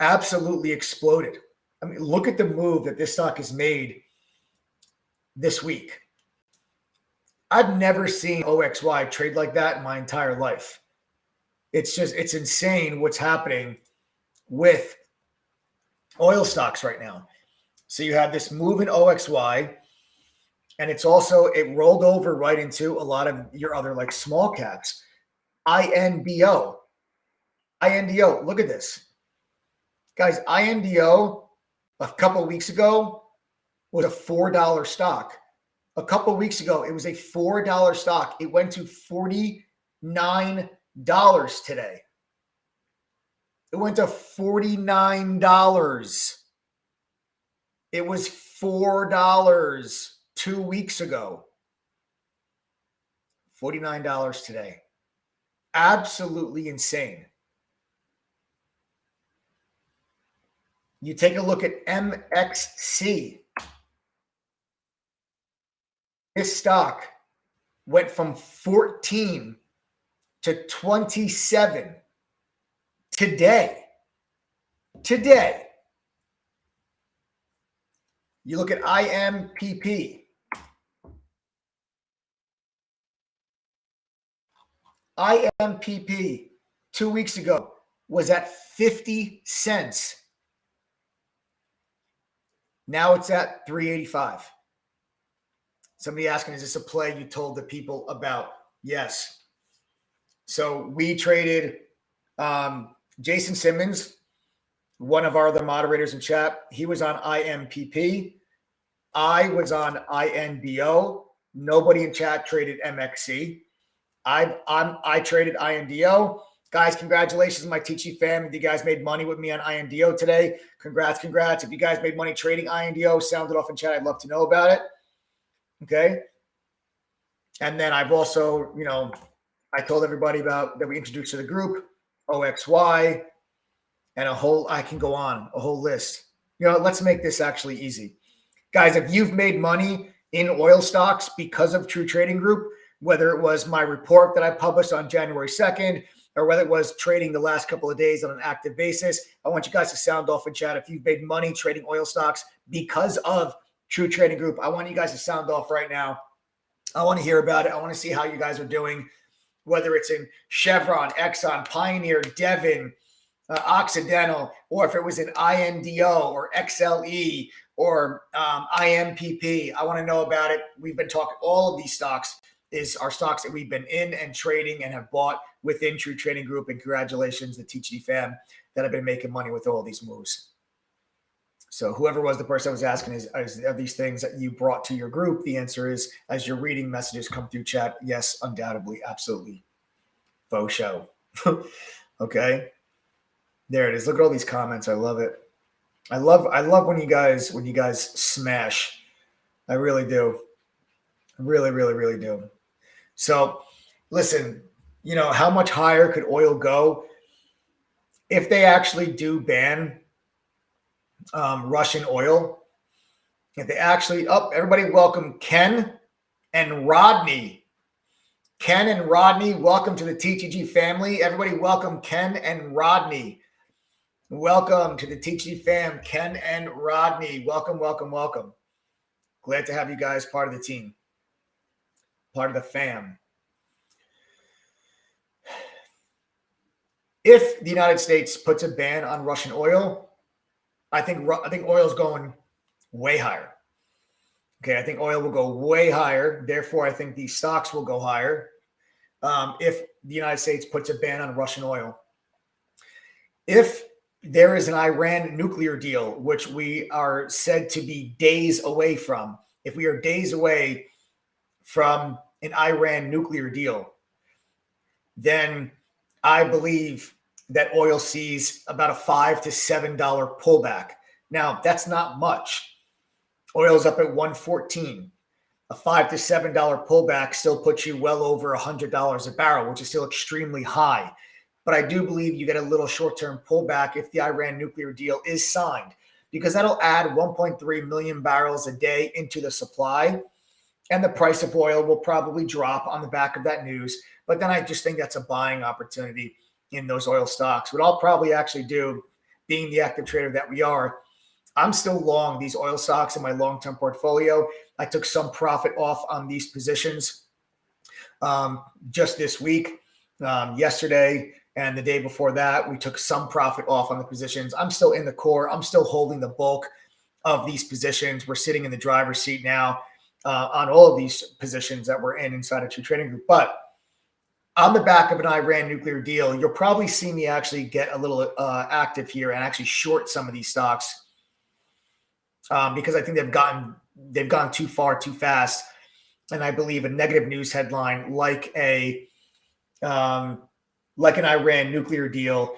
Absolutely exploded. I mean, look at the move that this stock has made this week. I've never seen OXY trade like that in my entire life. It's insane what's happening with oil stocks right now. So you have this move in OXY, and it rolled over right into a lot of your other like small caps. INDO, look at this. Guys, INDO a couple of weeks ago was a $4 stock. A couple of weeks ago, it was a $4 stock. It went to $49 today. It went to $49. It was $4 2 weeks ago. $49 today. Absolutely insane. You take a look at MXC. This stock went from 14 to 27 today. You look at IMPP. IMPP 2 weeks ago was at 50 cents. Now it's at 385. Somebody asking, is this a play you told the people about? Yes. So we traded Jason Simmons, one of our other moderators in chat. He was on IMPP. I was on INDO. Nobody in chat traded MXC. I traded INDO. Guys, congratulations, my Teachy fam. You guys made money with me on INDO today. Congrats. If you guys made money trading INDO, sound it off in chat. I'd love to know about it. Okay. And then I've also, I told everybody about that we introduced to the group, OXY, and I can go on, a whole list. Let's make this actually easy. Guys, if you've made money in oil stocks because of True Trading Group, whether it was my report that I published on January 2nd, or whether it was trading the last couple of days on an active basis. I want you guys to sound off in chat. If you've made money trading oil stocks because of True Trading Group, I want you guys to sound off right now. I want to hear about it. I want to see how you guys are doing, whether it's in Chevron, Exxon, Pioneer, Devon, Occidental, or if it was in INDO or XLE or IMPP. I want to know about it. We've been talking, all of these stocks are stocks that we've been in and trading and have bought within True Trading Group. And congratulations, the TGD fam, that have been making money with all these moves. So whoever was the person that was asking are these things that you brought to your group? The answer is, as you're reading messages come through chat, yes, undoubtedly, absolutely. Faux show. Okay. There it is. Look at all these comments. I love it. I love when you guys smash. I really do. I really, really, really do. So listen, how much higher could oil go if they actually do ban Russian oil? If they actually, everybody welcome Ken and Rodney. Ken and Rodney, welcome to the TTG family. Everybody welcome Ken and Rodney. Welcome to the TTG fam, Ken and Rodney. Welcome, welcome, welcome. Glad to have you guys part of the team, part of the fam. If the United States puts a ban on Russian oil, I think oil is going way higher. Okay, I think oil will go way higher. Therefore, I think these stocks will go higher if the United States puts a ban on Russian oil. If there is an Iran nuclear deal, which we are said to be days away from, if we are days away from an Iran nuclear deal, then I believe that oil sees about a $5 to $7 pullback. Now, that's not much. Oil's up at 114. A $5 to $7 pullback still puts you well over $100 a barrel, which is still extremely high. But I do believe you get a little short-term pullback if the Iran nuclear deal is signed, because that'll add 1.3 million barrels a day into the supply, and the price of oil will probably drop on the back of that news. But then I just think that's a buying opportunity in those oil stocks. What I'll probably actually do, being the active trader that we are, I'm still long these oil stocks in my long-term portfolio. I took some profit off on these positions just this week. Yesterday and the day before that, we took some profit off on the positions. I'm still in the core. I'm still holding the bulk of these positions. We're sitting in the driver's seat now on all of these positions that we're in inside of True Trading Group. But on the back of an Iran nuclear deal, you'll probably see me actually get a little active here and actually short some of these stocks because I think they've gone too far too fast. And I believe a negative news headline like an Iran nuclear deal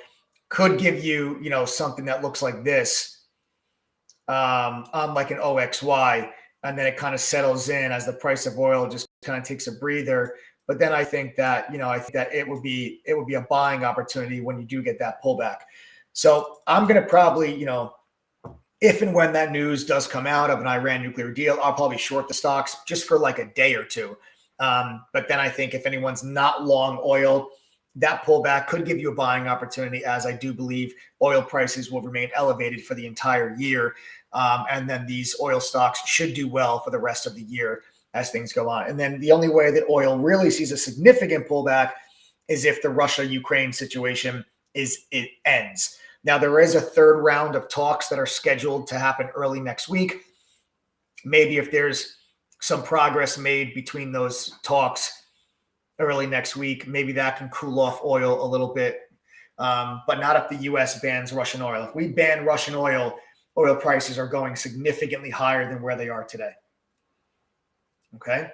could give you, something that looks like this on like an OXY, and then it kind of settles in as the price of oil just kind of takes a breather. But then I think that, it would be a buying opportunity when you do get that pullback. So I'm going to probably, if and when that news does come out of an Iran nuclear deal, I'll probably short the stocks just for like a day or two. But then I think if anyone's not long oil, that pullback could give you a buying opportunity, as I do believe oil prices will remain elevated for the entire year. And then these oil stocks should do well for the rest of the year as things go on. And then the only way that oil really sees a significant pullback is if the Russia-Ukraine situation ends. Now, there is a third round of talks that are scheduled to happen early next week. Maybe if there's some progress made between those talks early next week, maybe that can cool off oil a little bit, but not if the U.S. bans Russian oil. If we ban Russian oil, oil prices are going significantly higher than where they are today. Okay?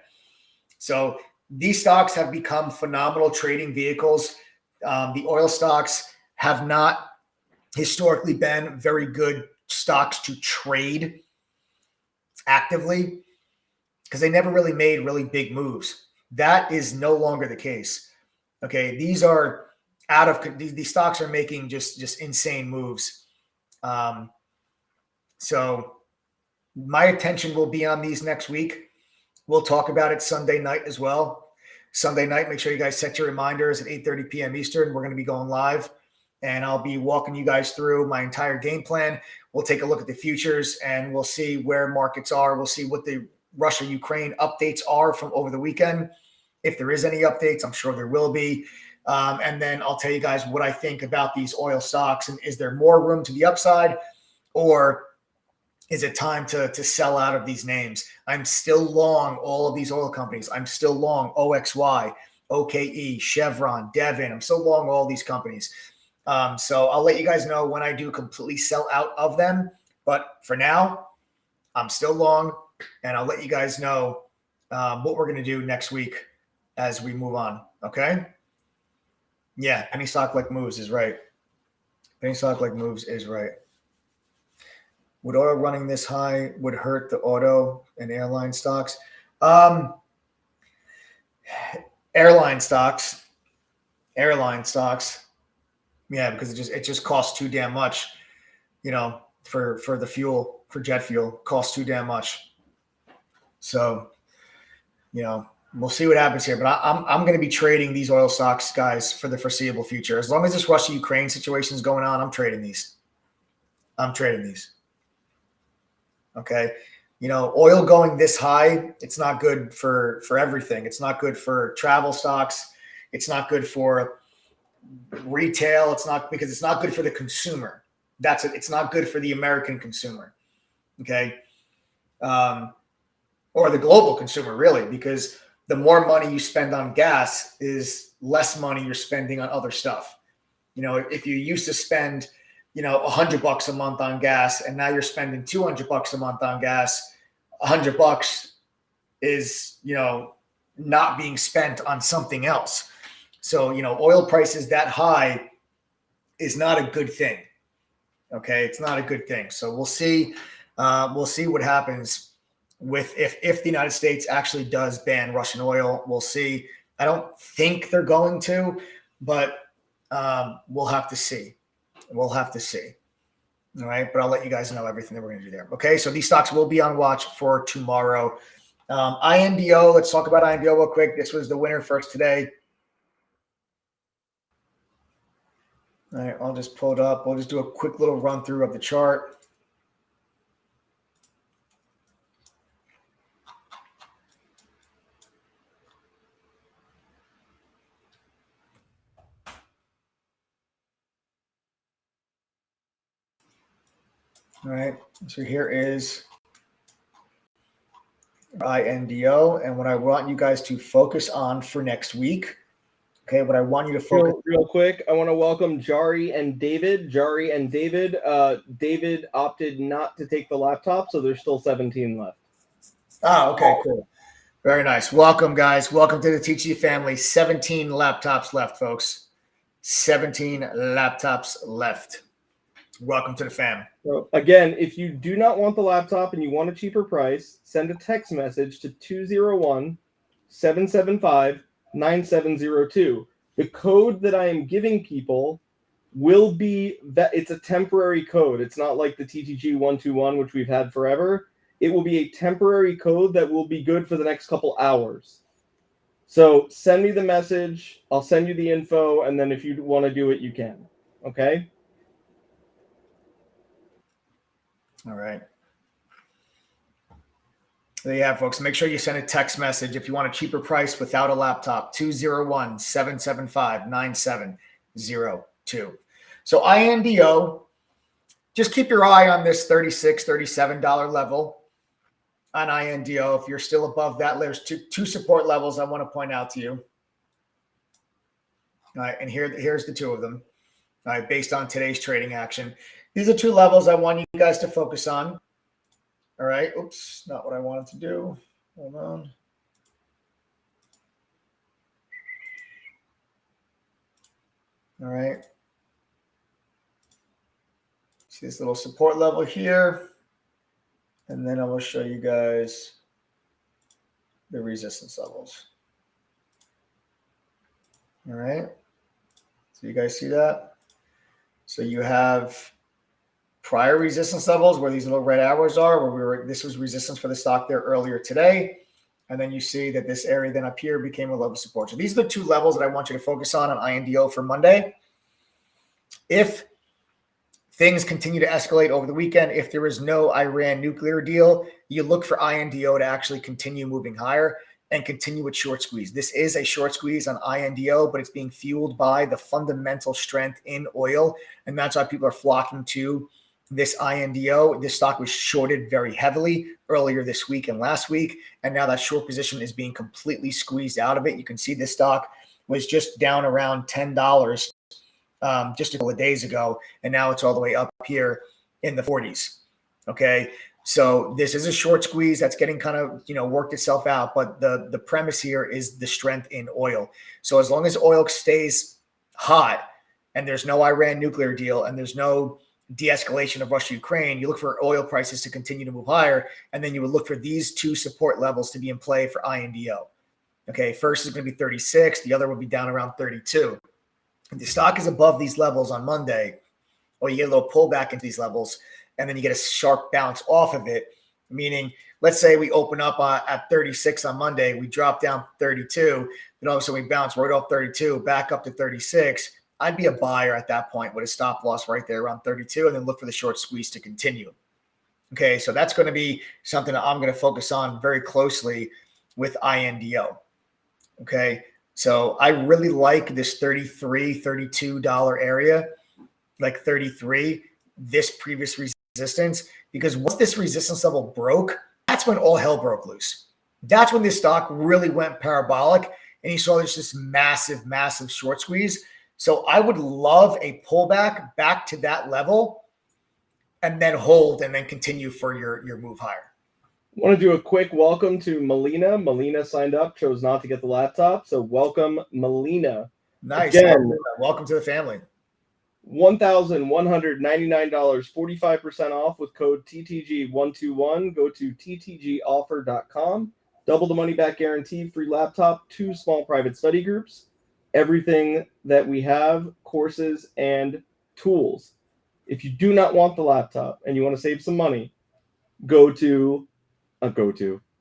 So these stocks have become phenomenal trading vehicles. The oil stocks have not historically been very good stocks to trade actively because they never really made really big moves. That is no longer the case. Okay, these are these stocks are making just insane moves. So my attention will be on these next week. We'll talk about it Sunday night as well. Sunday night. Make sure you guys set your reminders at 8:30 p.m. Eastern. We're going to be going live, and I'll be walking you guys through my entire game plan. We'll take a look at the futures, and we'll see where markets are. We'll see what the Russia-Ukraine updates are from over the weekend. If there is any updates, I'm sure there will be. And then I'll tell you guys what I think about these oil stocks, and is there more room to the upside, or is it time to sell out of these names? I'm still long all of these oil companies. I'm still long OXY, OKE, Chevron, Devon. I'm still long all these companies. So I'll let you guys know when I do completely sell out of them. But for now, I'm still long, and I'll let you guys know what we're going to do next week as we move on. Okay? Yeah, penny stock like moves is right. Penny stock like moves is right. Would oil running this high would hurt the auto and airline stocks? Airline stocks. Yeah, because it just costs too damn much, for the fuel, for jet fuel, costs too damn much. So, we'll see what happens here. But I'm going to be trading these oil stocks, guys, for the foreseeable future. As long as this Russia-Ukraine situation is going on, I'm trading these. Okay. Oil going this high, it's not good for everything. It's not good for travel stocks. It's not good for retail. It's not good for the consumer. It's not good for the American consumer. Okay. Or the global consumer, really, because the more money you spend on gas is less money you're spending on other stuff. If you used to spend $100 a month on gas, and now you're spending $200 a month on gas, $100 is, not being spent on something else. So, oil prices that high is not a good thing. Okay. It's not a good thing. So we'll see what happens with, if the United States actually does ban Russian oil. We'll see. I don't think they're going to, but we'll have to see. All right. But I'll let you guys know everything that we're going to do there. Okay. So these stocks will be on watch for tomorrow. INDO, let's talk about INDO real quick. This was the winner first today. All right. I'll just pull it up. We'll just do a quick little run through of the chart. All right. So here is INDO, and what I want you guys to focus on for next week. Okay, what I want you to focus real quick. I want to welcome Jari and David. David opted not to take the laptop, so there's still 17 left. Oh, okay, cool. Very nice. Welcome, guys. Welcome to the TG family. 17 laptops left, folks. 17 laptops left. Welcome to the fam. So again, if you do not want the laptop and you want a cheaper price, send a text message to 201-775-9702. The code that I am giving people will be that it's a temporary code. It's not like the TTG 121, which we've had forever. It will be a temporary code that will be good for the next couple hours. So send me the message. I'll send you the info. And then if you want to do it, you can. Okay. All right. There you have, folks. Make sure you send a text message if you want a cheaper price without a laptop. 201-775-9702. So INDO, just keep your eye on this $36, $37 level on INDO. If you're still above that, there's two support levels I want to point out to you. All right, and here's the two of them. All right, based on today's trading action. These are two levels I want you guys to focus on. All right. Oops, not what I wanted to do. Hold on. All right. See this little support level here. And then I will show you guys the resistance levels. All right. So you guys see that? So you have prior resistance levels where these little red arrows are, this was resistance for the stock there earlier today. And then you see that this area then up here became a level of support. So these are the two levels that I want you to focus on INDO for Monday. If things continue to escalate over the weekend, if there is no Iran nuclear deal, you look for INDO to actually continue moving higher and continue with short squeeze. This is a short squeeze on INDO, but it's being fueled by the fundamental strength in oil. And that's why people are flocking to this INDO. This stock was shorted very heavily earlier this week and last week. And now that short position is being completely squeezed out of it. You can see this stock was just down around $10 just a couple of days ago. And now it's all the way up here in the 40s. Okay. So this is a short squeeze that's getting kind of, worked itself out. But the premise here is the strength in oil. So as long as oil stays hot and there's no Iran nuclear deal and there's no de-escalation of Russia-Ukraine, you look for oil prices to continue to move higher. And then you would look for these two support levels to be in play for INDO. Okay. First is going to be 36. The other will be down around 32. If the stock is above these levels on Monday, or you get a little pullback into these levels, and then you get a sharp bounce off of it, meaning let's say we open up at 36 on Monday, we drop down 32, then all of a sudden we bounce right off 32, back up to 36. I'd be a buyer at that point with a stop loss right there around 32, and then look for the short squeeze to continue. Okay, so that's going to be something that I'm going to focus on very closely with INDO. Okay, so I really like this $33, $32 area, like 33, this previous resistance, because once this resistance level broke, that's when all hell broke loose. That's when this stock really went parabolic, and you saw there's this massive, massive short squeeze. So I would love a pullback back to that level and then hold and then continue for your move higher. I want to do a quick welcome to Melina. Melina signed up, chose not to get the laptop. So welcome, Melina. Nice. Again, welcome to the family. $1,199, 45% off with code TTG121. Go to ttgoffer.com. Double the money back guarantee, free laptop, 2 small private study groups, everything that we have, courses and tools. If you do not want the laptop and you want to save some money,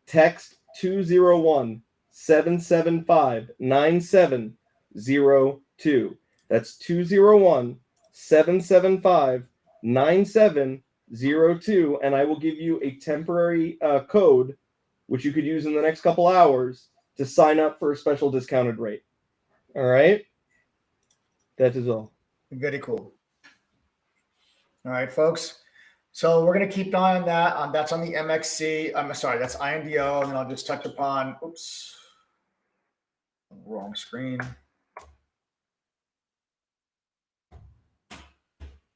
text 201-775-9702. That's 201-775-9702, and I will give you a temporary code, which you could use in the next couple hours to sign up for a special discounted rate. All right? That is all. Very cool. All right, folks. So we're going to keep an eye on that. That's on the MXC. I'm sorry, that's INDO. And then I'll just touch upon, wrong screen.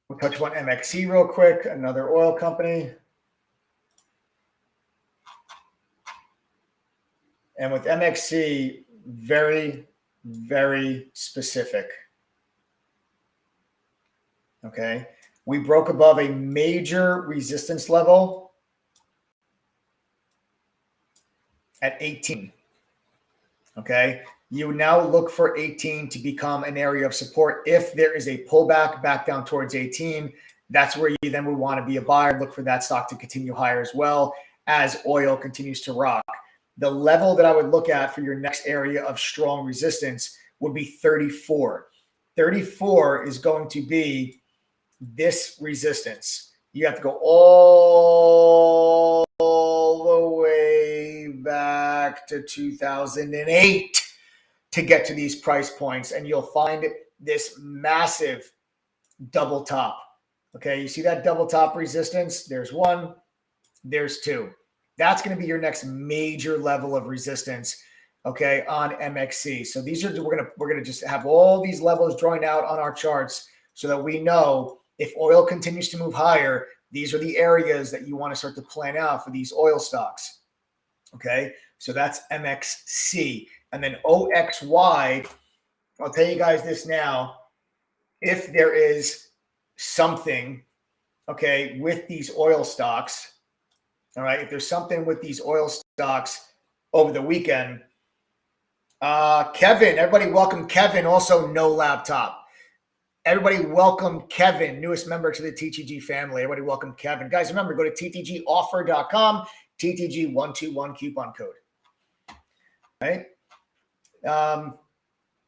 We'll touch upon MXC real quick, another oil company. And with MXC, very, very specific. Okay. We broke above a major resistance level at 18. Okay. You now look for 18 to become an area of support. If there is a pullback back down towards 18, that's where you then would want to be a buyer. Look for that stock to continue higher as well as oil continues to rock. The level that I would look at for your next area of strong resistance would be 34. 34 is going to be this resistance. You have to go all the way back to 2008 to get to these price points, and you'll find this massive double top. Okay, you see that double top resistance? There's one, there's two. That's going to be your next major level of resistance, okay, on MXC. So these are we're gonna just have all these levels drawn out on our charts so that we know if oil continues to move higher, these are the areas that you want to start to plan out for these oil stocks. Okay, so that's MXC. And then OXY, I'll tell you guys this now. If there is something, okay, with these oil stocks, all right, if there's something with these oil stocks over the weekend, Kevin, everybody welcome Kevin, also no laptop. Everybody welcome Kevin, newest member to the TTG family. Everybody welcome Kevin. Guys, remember, go to ttgoffer.com, TTG121 coupon code. right?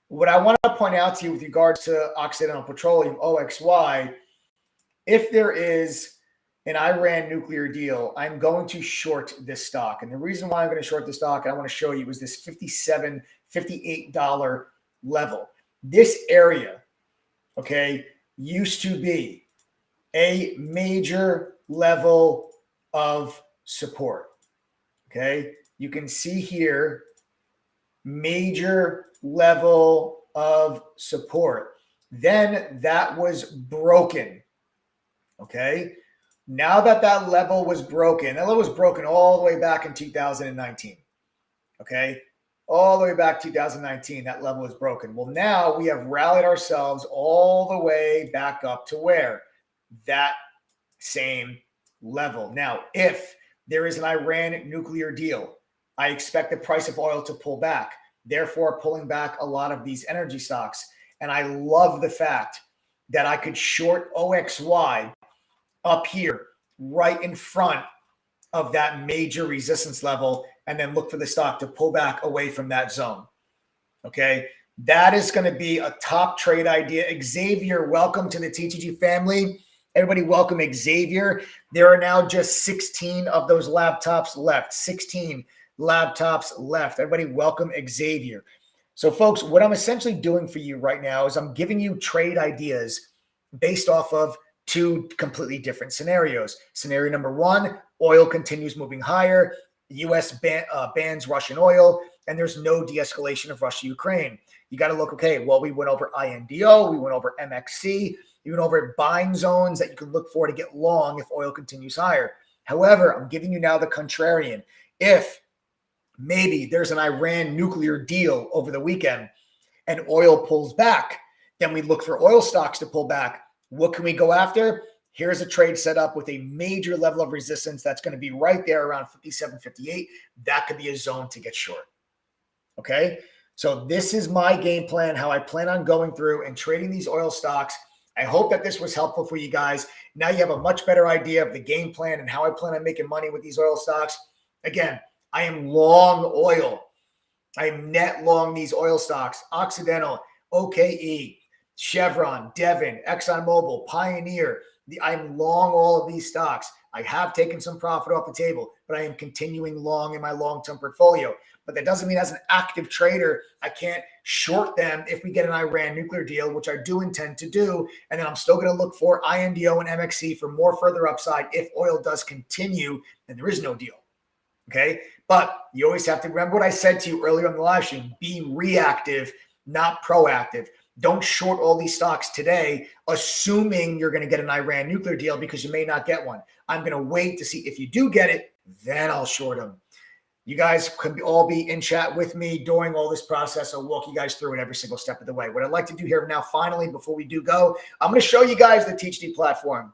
What I want to point out to you with regards to Occidental Petroleum, OXY, if there is an Iran nuclear deal, I'm going to short this stock. And the reason why I'm going to short the stock, and I want to show you, is this $57, $58 level. This area, okay, used to be a major level of support. Okay, you can see here, major level of support. Then that was broken. Okay, now that level was broken, that level was broken all the way back in 2019. Okay, all the way back 2019, that level was broken. Well, now we have rallied ourselves all the way back up to where? That same level. Now, if there is an Iran nuclear deal, I expect the price of oil to pull back, therefore pulling back a lot of these energy stocks. And I love the fact that I could short OXY up here right in front of that major resistance level and then look for the stock to pull back away from that zone. Okay, that is going to be a top trade idea. Xavier, welcome to the TTG family. Everybody welcome Xavier. There are now just 16 of those laptops left. 16 laptops left. Everybody welcome Xavier. So folks, what I'm essentially doing for you right now is I'm giving you trade ideas based off of two completely different scenarios. Scenario number one, oil continues moving higher. The U.S. bans Russian oil, and there's no de-escalation of Russia-Ukraine. You got to look, okay, well, we went over INDO, we went over MXC, even over buying zones that you can look for to get long if oil continues higher. However, I'm giving you now the contrarian. If maybe there's an Iran nuclear deal over the weekend and oil pulls back, then we look for oil stocks to pull back. What can we go after? Here's a trade set up with a major level of resistance that's going to be right there around 57, 58. That could be a zone to get short. Okay, so this is my game plan, how I plan on going through and trading these oil stocks. I hope that this was helpful for you guys. Now you have a much better idea of the game plan and how I plan on making money with these oil stocks. Again, I am long oil. I am net long these oil stocks. Occidental, OKE, Chevron, Devon, ExxonMobil, Pioneer. I'm long all of these stocks. I have taken some profit off the table, but I am continuing long in my long-term portfolio. But that doesn't mean as an active trader, I can't short them if we get an Iran nuclear deal, which I do intend to do. And then I'm still going to look for INDO and MXC for more further upside if oil does continue and there is no deal. Okay. But you always have to remember what I said to you earlier on the live stream. Be reactive, not proactive. Don't short all these stocks today, assuming you're going to get an Iran nuclear deal because you may not get one. I'm going to wait to see if you do get it, then I'll short them. You guys can all be in chat with me during all this process. I'll walk you guys through it every single step of the way. What I'd like to do here now, finally, before we do go, I'm going to show you guys the TTG platform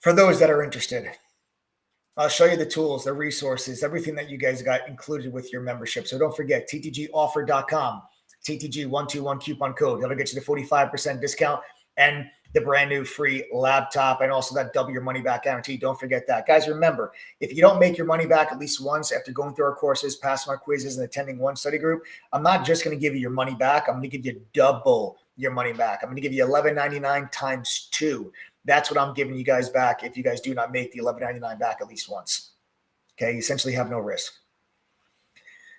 for those that are interested. I'll show you the tools, the resources, everything that you guys got included with your membership. So don't forget, ttgoffer.com, TTG121 coupon code. That'll get you the 45% discount and the brand new free laptop and also that double your money back guarantee. Don't forget that. Guys, remember, if you don't make your money back at least once after going through our courses, passing our quizzes, and attending one study group, I'm not just going to give you your money back. I'm going to give you double your money back. I'm going to give you $11.99 times 2. That's what I'm giving you guys back if you guys do not make the $11.99 back at least once. Okay, you essentially have no risk.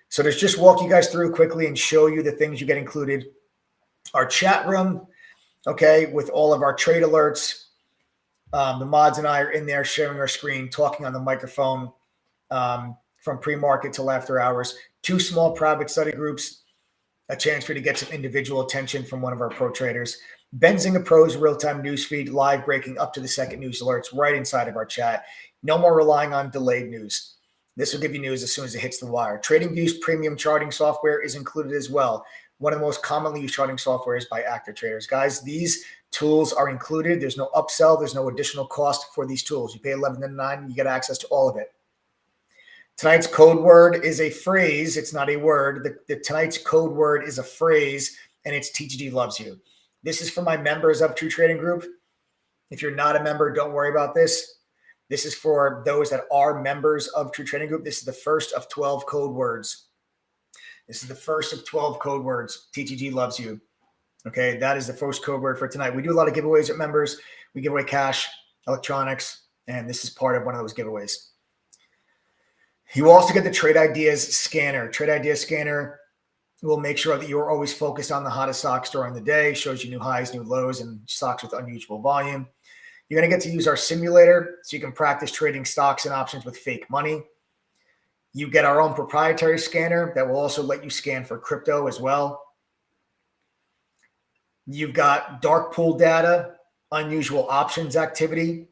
So let's just walk you guys through quickly and show you the things you get included. Our chat room, okay, with all of our trade alerts. The mods and I are in there sharing our screen, talking on the microphone from pre-market till after hours. 2 small private study groups, a chance for you to get some individual attention from one of our pro traders. Benzinga Pro's real-time news feed, live breaking up to the second news alerts right inside of our chat. No more relying on delayed news. This will give you news as soon as it hits the wire. TradingView's premium charting software is included as well. One of the most commonly used charting software is by active traders. Guys, these tools are included. There's no upsell. There's no additional cost for these tools. You pay $11.99 and you get access to all of it. Tonight's code word is a phrase. It's not a word. Tonight's code word is a phrase, and it's TTG loves you. This is for my members of True Trading Group. If you're not a member, don't worry about this. This is for those that are members of True Trading Group. This is the first of 12 code words. This is the first of 12 code words. TTG loves you. Okay, that is the first code word for tonight. We do a lot of giveaways at members. We give away cash, electronics, and this is part of one of those giveaways. You will also get the Trade Ideas Scanner. Trade Ideas Scanner will make sure that you're always focused on the hottest stocks during the day, shows you new highs, new lows, and stocks with unusual volume. You're going to get to use our simulator so you can practice trading stocks and options with fake money. You get our own proprietary scanner that will also let you scan for crypto as well. You've got dark pool data, unusual options activity,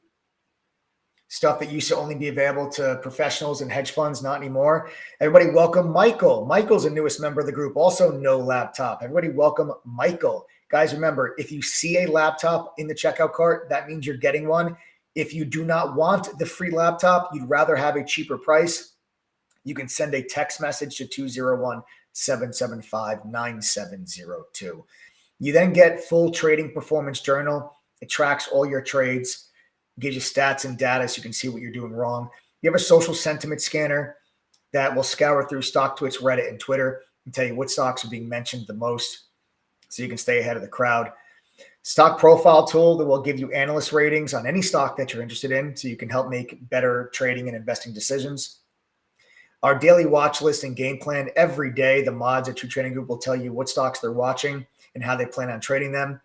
stuff that used to only be available to professionals and hedge funds, not anymore. Everybody welcome Michael. Michael's the newest member of the group, also no laptop. Everybody welcome Michael. Guys, remember, if you see a laptop in the checkout cart, that means you're getting one. If you do not want the free laptop, you'd rather have a cheaper price, you can send a text message to 201-775-9702. You then get full trading performance journal. It tracks all your trades, gives you stats and data so you can see what you're doing wrong. You have a social sentiment scanner that will scour through StockTwits, Reddit, and Twitter and tell you what stocks are being mentioned the most so you can stay ahead of the crowd. Stock profile tool that will give you analyst ratings on any stock that you're interested in so you can help make better trading and investing decisions. Our daily watch list and game plan every day. The mods at True Trading Group will tell you what stocks they're watching and how they plan on trading them.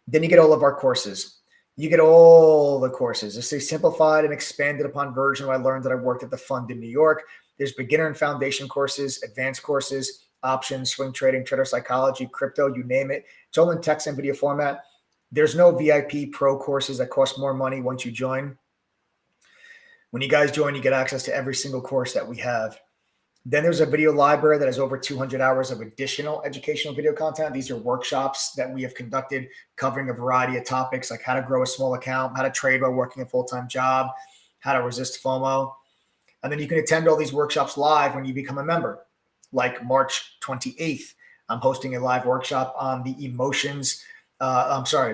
Then you get all of our courses. You get all the courses. It's a simplified and expanded upon version I learned that I worked at the fund in New York. There's beginner and foundation courses, advanced courses, options, swing trading, trader psychology, crypto, you name it. It's all in text and video format. There's no VIP pro courses that cost more money once you join. When you guys join, you get access to every single course that we have. Then there's a video library that has over 200 hours of additional educational video content. These are workshops that we have conducted covering a variety of topics like how to grow a small account, how to trade while working a full-time job, how to resist FOMO. And then you can attend all these workshops live when you become a member. Like March 28th, I'm hosting a live workshop on the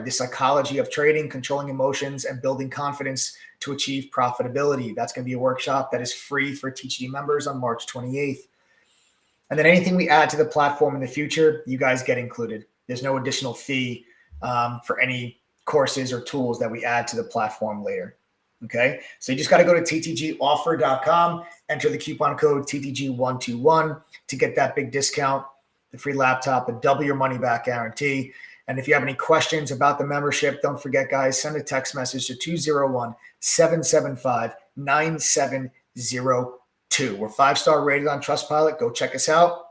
psychology of trading, controlling emotions, and building confidence to achieve profitability. That's going to be a workshop that is free for TGD members on March 28th. And then anything we add to the platform in the future, you guys get included. There's no additional fee for any courses or tools that we add to the platform later. Okay, so you just got to go to ttgoffer.com, enter the coupon code TTG121 to get that big discount, the free laptop, a double your money back guarantee. And if you have any questions about the membership, don't forget, guys, send a text message to 201-775-9702. We're 5-star rated on Trustpilot. Go check us out.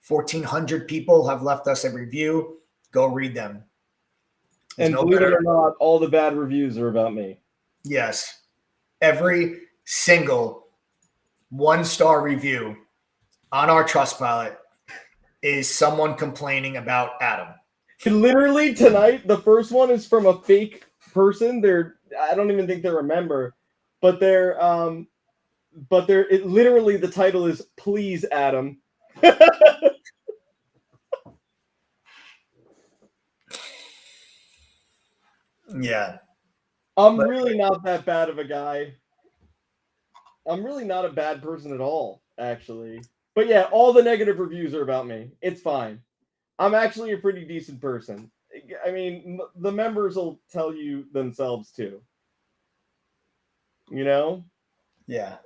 1,400 people have left us a review. Go read them. And believe it or not, all the bad reviews are about me. Yes. Every single 1-star review on our Trustpilot is someone complaining about Adam. Literally tonight, the first one is from a fake person. I don't even think they're a member, but literally the title is "Please, Adam." Yeah. I'm really not that bad of a guy. I'm really not a bad person at all, actually. But yeah, all the negative reviews are about me. It's fine. I'm actually a pretty decent person. I mean, the members will tell you themselves too. You know? Yeah.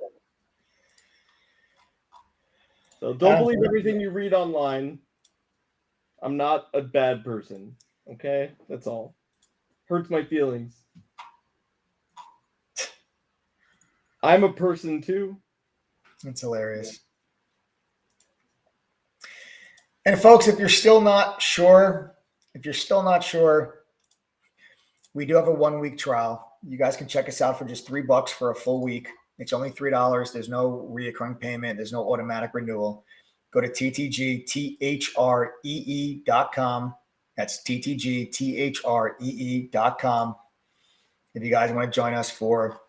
So don't believe everything you read online. I'm not a bad person. Okay? That's all. Hurts my feelings. I'm a person too. That's hilarious. And folks, if you're still not sure, we do have a 1-week trial. You guys can check us out for just $3 for a full week. It's only $3. There's no reoccurring payment. There's no automatic renewal. Go to ttgthree.com. That's ttgthree.com. If you guys want to join us for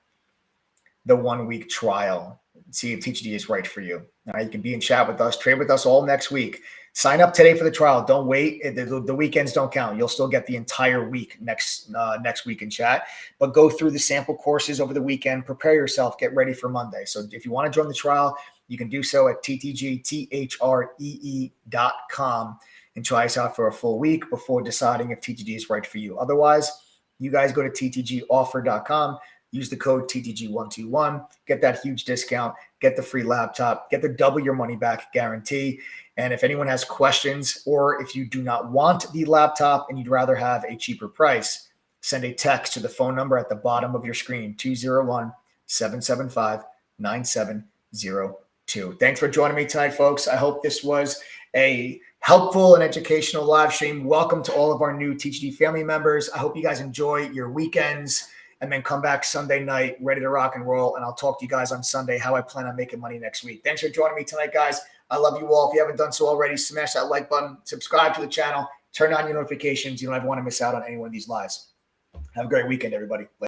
the 1-week trial, see if TGD is right for you. All right, you can be in chat with us, trade with us all next week. Sign up today for the trial. Don't wait. The weekends don't count. You'll still get the entire week next week in chat. But go through the sample courses over the weekend. Prepare yourself. Get ready for Monday. So if you want to join the trial, you can do so at ttgthree.com and try us out for a full week before deciding if TTG is right for you. Otherwise, you guys go to ttgoffer.com, use the code TTG121, get that huge discount, get the free laptop, get the double your money back guarantee. And if anyone has questions, or if you do not want the laptop and you'd rather have a cheaper price, send a text to the phone number at the bottom of your screen, 201-775-9702. Thanks for joining me tonight, folks. I hope this was a helpful and educational live stream. Welcome to all of our new TGD family members. I hope you guys enjoy your weekends and then come back Sunday night ready to rock and roll. And I'll talk to you guys on Sunday how I plan on making money next week. Thanks for joining me tonight, guys. I love you all. If you haven't done so already, smash that like button, subscribe to the channel, turn on your notifications. You don't ever want to miss out on any one of these lives. Have a great weekend, everybody.